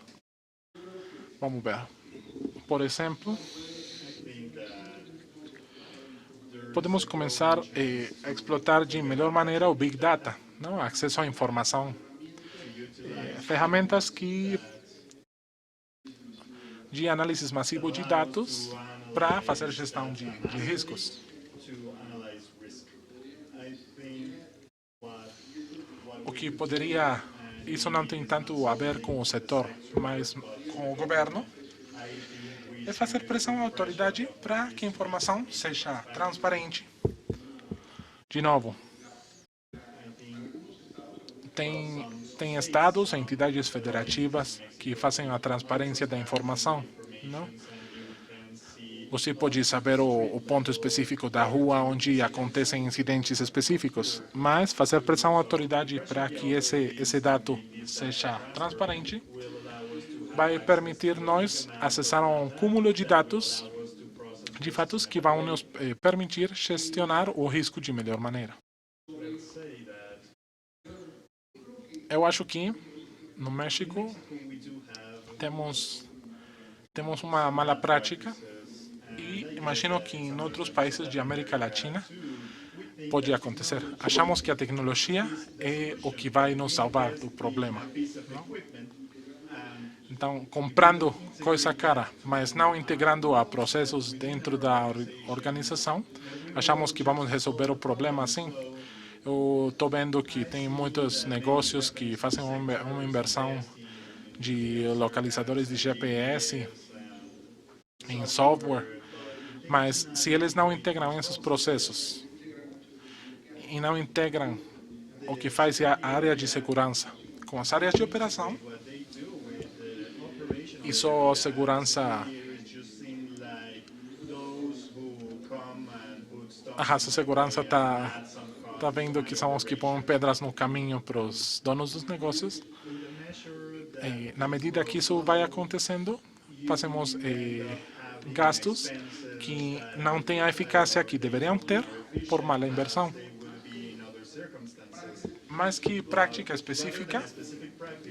Vamos ver. Por exemplo, podemos começar a explotar de melhor maneira o Big Data, não? Acesso à informação. Ferramentas de análise massivo de dados para fazer gestão de riscos. O que poderia, isso não tem tanto a ver com o setor, mas com o governo, é fazer pressão à autoridade para que a informação seja transparente. De novo, tem estados, entidades federativas que fazem a transparência da informação, não? Você pode saber o ponto específico da rua onde acontecem incidentes específicos, mas fazer pressão à autoridade para que esse dado seja transparente vai permitir nós acessar um cúmulo de dados, de fatos que vão nos permitir gestionar o risco de melhor maneira. Eu acho que no México temos uma mala prática e imagino que em outros países de América Latina pode acontecer. Achamos que a tecnologia é o que vai nos salvar do problema, não? Então, comprando coisa cara, mas não integrando a processos dentro da organização, achamos que vamos resolver o problema assim. Eu estou vendo que tem muitos negócios que fazem uma inversão de localizadores de GPS em software, mas se eles não integram esses processos e não integram o que faz a área de segurança com as áreas de operação, isso segurança essa segurança tá vendo que são os que põem pedras no caminho para os donos dos negócios. Na medida que isso vai acontecendo, fazemos gastos que não têm a eficácia que deveriam ter por mala inversão. Mas que prática específica,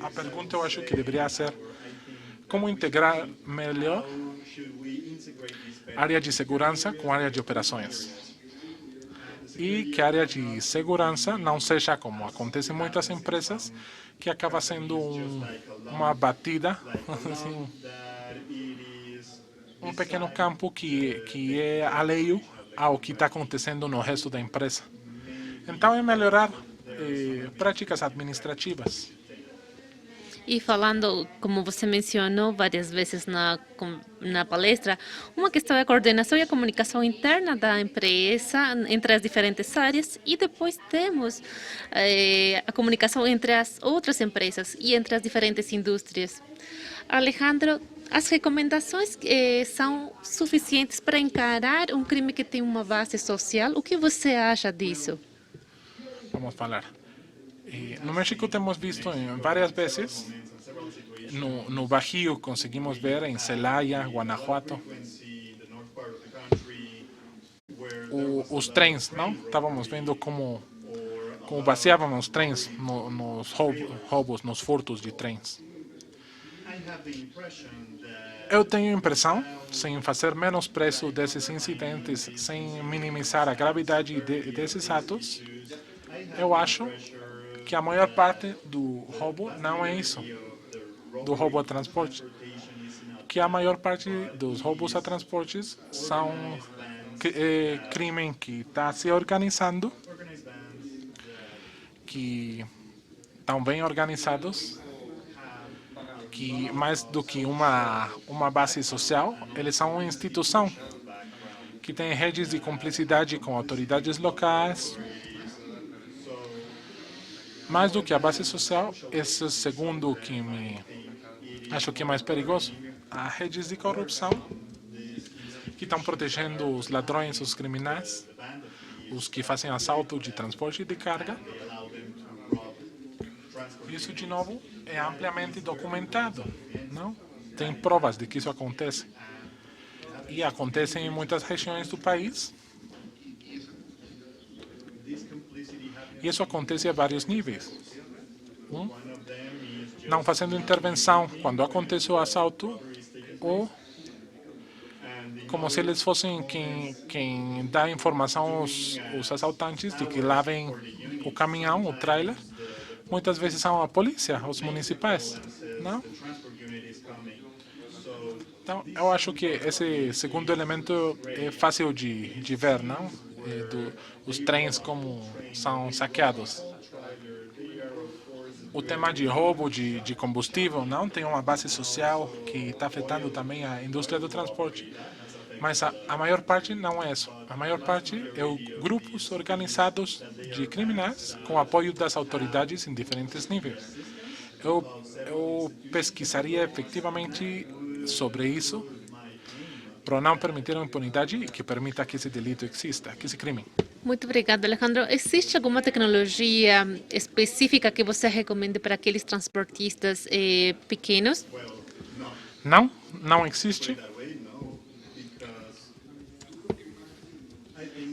a pergunta eu acho que deveria ser como integrar melhor área de segurança com área de operações. E que a área de segurança não seja como acontece em muitas empresas, que acaba sendo uma batida, assim, um pequeno campo que é alheio ao que está acontecendo no resto da empresa. Então, é melhorar práticas administrativas. E falando, como você mencionou várias vezes na palestra, uma questão é a coordenação e a comunicação interna da empresa entre as diferentes áreas e depois temos a comunicação entre as outras empresas e entre as diferentes indústrias. Alejandro, as recomendações são suficientes para encarar um crime que tem uma base social? O que você acha disso? Vamos falar. No México temos visto várias vezes, no Bajío conseguimos ver, em Celaya, Guanajuato, os trens, não? Estávamos vendo como vaciavam os trens nos roubos, nos furtos de trens. Eu tenho a impressão, sem fazer menosprezo desses incidentes, sem minimizar a gravidade desses atos, eu acho que a maior parte do roubo não é isso, do roubo a transporte. Que a maior parte dos roubos a transportes são crime que está se organizando, que estão bem organizados, que mais do que uma base social, eles são uma instituição que tem redes de cumplicidade com autoridades locais. Mais do que a base social, esse segundo que acho que é mais perigoso, as redes de corrupção que estão protegendo os ladrões, os criminais, os que fazem assalto de transporte de carga. Isso, de novo, é amplamente documentado, não? Tem provas de que isso acontece. E acontece em muitas regiões do país. E isso acontece a vários níveis. não fazendo intervenção quando acontece o assalto, ou como se eles fossem quem dá informação aos assaltantes de que lá vem o caminhão, o trailer. Muitas vezes são a polícia, os municipais, não? Então, eu acho que esse segundo elemento é fácil de ver, não? Os trens como são saqueados. O tema de roubo de combustível não tem uma base social que está afetando também a indústria do transporte. Mas a maior parte não é isso. A maior parte é grupos organizados de criminais com apoio das autoridades em diferentes níveis. Eu pesquisaria efetivamente sobre isso para não permitir a impunidade e que permita que esse delito exista, que esse crime. Muito obrigada, Alejandro. Existe alguma tecnologia específica que você recomende para aqueles transportistas pequenos? Não, não existe.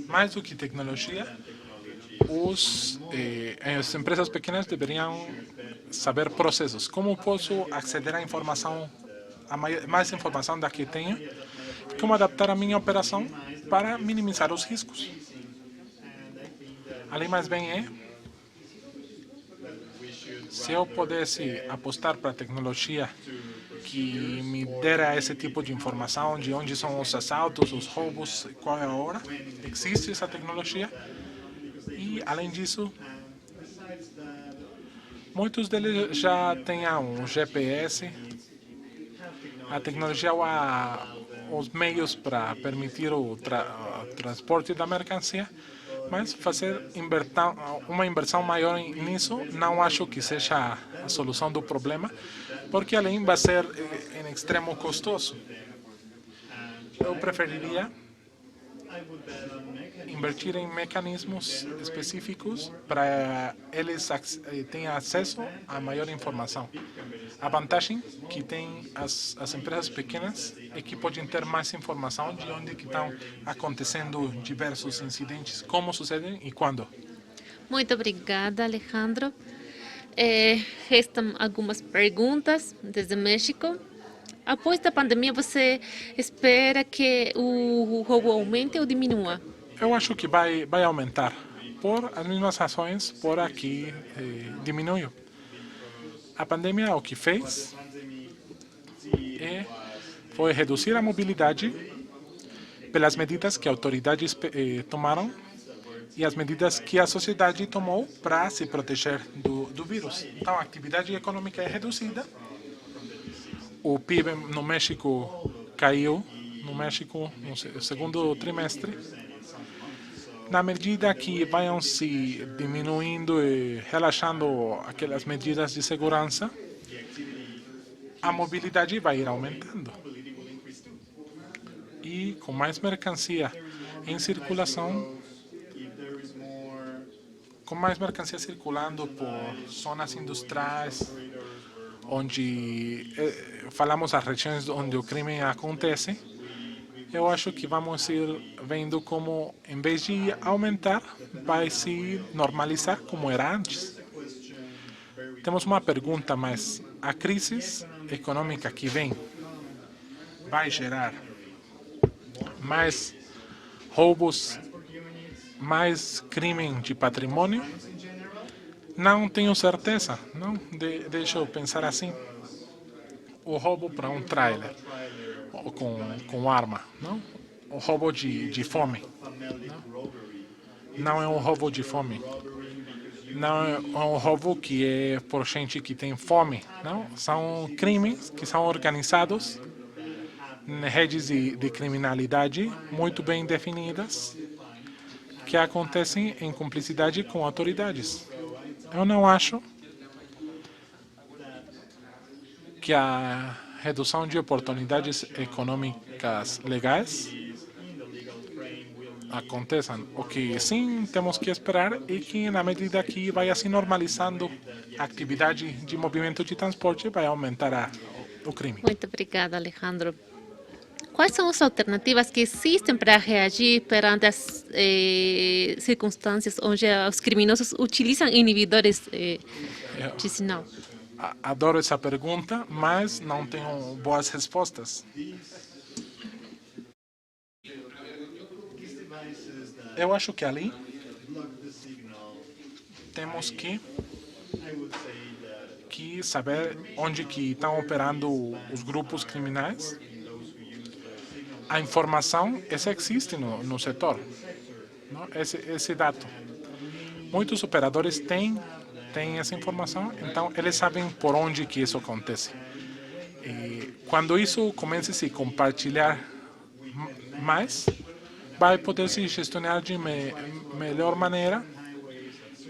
Mais do que tecnologia, as empresas pequenas deveriam saber processos. Como posso aceder à informação, mais informação da que tenho? Como adaptar a minha operação para minimizar os riscos? Além mais bem se eu pudesse apostar para a tecnologia que me dera esse tipo de informação de onde são os assaltos, os roubos, qual é a hora. Existe essa tecnologia e, além disso, muitos deles já têm um GPS, a tecnologia, os meios para permitir o transporte da mercancia, mas fazer uma inversão maior nisso não acho que seja a solução do problema, porque além vai ser em extremo custoso. Eu preferiria invertir em mecanismos específicos para eles tenham acesso a maior informação. A vantagem que tem as empresas pequenas é que podem ter mais informação de onde que estão acontecendo diversos incidentes, como sucedem e quando. Muito obrigada, Alejandro. Restam algumas perguntas desde México. Após a pandemia, você espera que o roubo aumente ou diminua? Eu acho que vai aumentar. Por as mesmas razões, por aqui diminuiu. A pandemia o que fez foi reduzir a mobilidade pelas medidas que autoridades tomaram e as medidas que a sociedade tomou para se proteger do vírus. Então, a atividade econômica é reduzida. O PIB no México caiu, no segundo trimestre. Na medida que vão se diminuindo e relaxando aquelas medidas de segurança, a mobilidade vai ir aumentando. E com mais mercancia em circulação, com mais mercancia circulando por zonas industriais, onde falamos as regiões onde o crime acontece, eu acho que vamos ir vendo como, em vez de aumentar, vai se normalizar como era antes. Temos uma pergunta, mas a crise econômica que vem vai gerar mais roubos, mais crime de patrimônio? Não tenho certeza, não. Deixa eu pensar assim. O roubo para um trailer com arma, não? O roubo de fome. Não é um roubo de fome. Não é um roubo que é por gente que tem fome, não? São crimes que são organizados em redes de criminalidade muito bem definidas que acontecem em cumplicidade com autoridades. Eu não acho que a redução de oportunidades econômicas legais aconteçam. O que sim temos que esperar é que, na medida que vai se normalizando a atividade de movimento de transporte, vai aumentar o crime. Muito obrigada, Alejandro. Quais são as alternativas que existem para reagir perante as circunstâncias onde os criminosos utilizam inibidores disse não. Adoro essa pergunta, mas não tenho boas respostas. Eu acho que ali temos que saber onde que estão operando os grupos criminais. A informação, essa existe no setor, não? Esse dado. Muitos operadores têm essa informação, então eles sabem por onde que isso acontece. E quando isso começa a se compartilhar mais, vai poder se gestionar de melhor maneira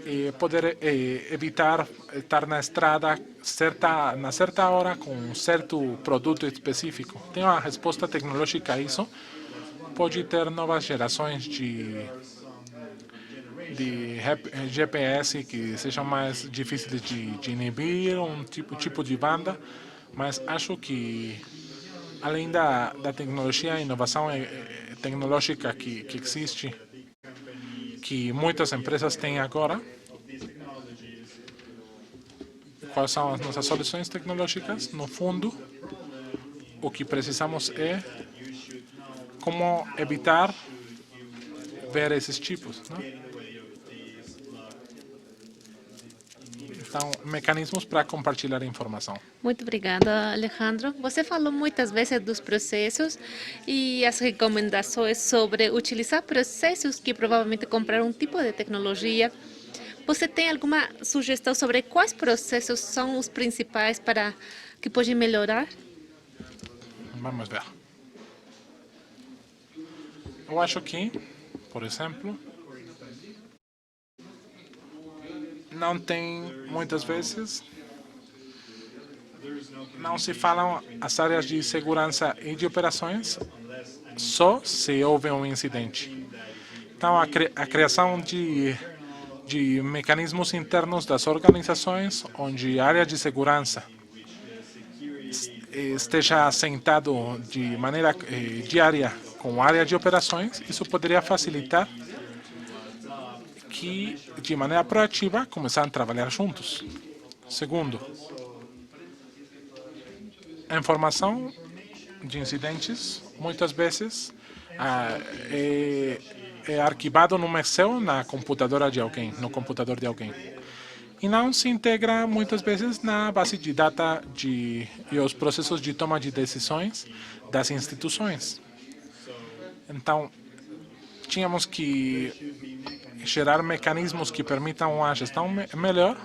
e poder evitar estar na estrada na certa hora com um certo produto específico. Tem uma resposta tecnológica a isso. Pode ter novas gerações de GPS que sejam mais difíceis de inibir, um tipo de banda, mas acho que além da tecnologia, a inovação tecnológica que existe, que muitas empresas têm agora, quais são as nossas soluções tecnológicas? No fundo, o que precisamos é como evitar ver esses tipos, né? Então, mecanismos para compartilhar informação. Muito obrigada, Alejandro. Você falou muitas vezes dos processos e as recomendações sobre utilizar processos que provavelmente compraram um tipo de tecnologia. Você tem alguma sugestão sobre quais processos são os principais para que podem melhorar? Vamos ver. Eu acho que, por exemplo, não tem, muitas vezes, não se falam as áreas de segurança e de operações só se houve um incidente. Então, a criação de mecanismos internos das organizações, onde a área de segurança esteja assentado de maneira diária com a área de operações, isso poderia facilitar que, de maneira proativa, começaram a trabalhar juntos. Segundo, a informação de incidentes, muitas vezes, é arquivado no Excel na computadora de alguém, no computador de alguém. E não se integra, muitas vezes, na base de dados e os processos de toma de decisões das instituições. Então, tínhamos que gerar mecanismos que permitam uma gestão melhor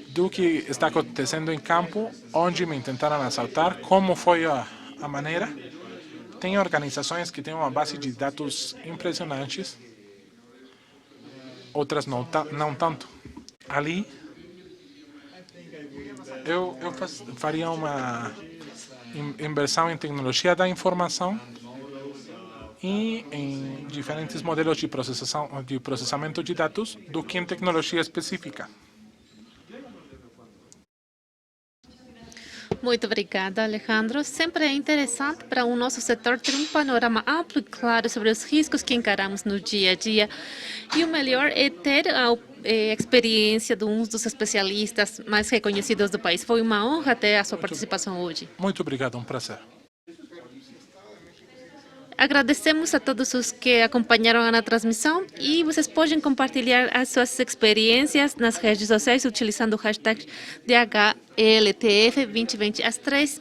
do que está acontecendo em campo, onde me tentaram assaltar, como foi a maneira. Tem organizações que têm uma base de dados impressionantes, outras não tanto. Ali, eu faria uma inversão em tecnologia da informação e em diferentes modelos de processamento de dados do que em tecnologia específica. Muito obrigada, Alejandro. Sempre é interessante para o nosso setor ter um panorama amplo e claro sobre os riscos que encaramos no dia a dia. E o melhor é ter a experiência de um dos especialistas mais reconhecidos do país. Foi uma honra ter a sua participação hoje. Muito obrigado, um prazer. Agradecemos a todos os que acompanharam a transmissão e vocês podem compartilhar as suas experiências nas redes sociais utilizando o hashtag DHLTF2020 às 3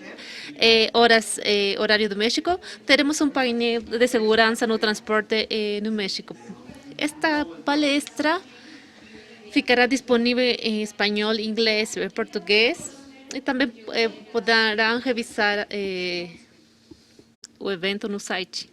horas, horário do México. Teremos um painel de segurança no transporte no México. Esta palestra ficará disponível em espanhol, inglês e português e também poderão revisar o evento no site.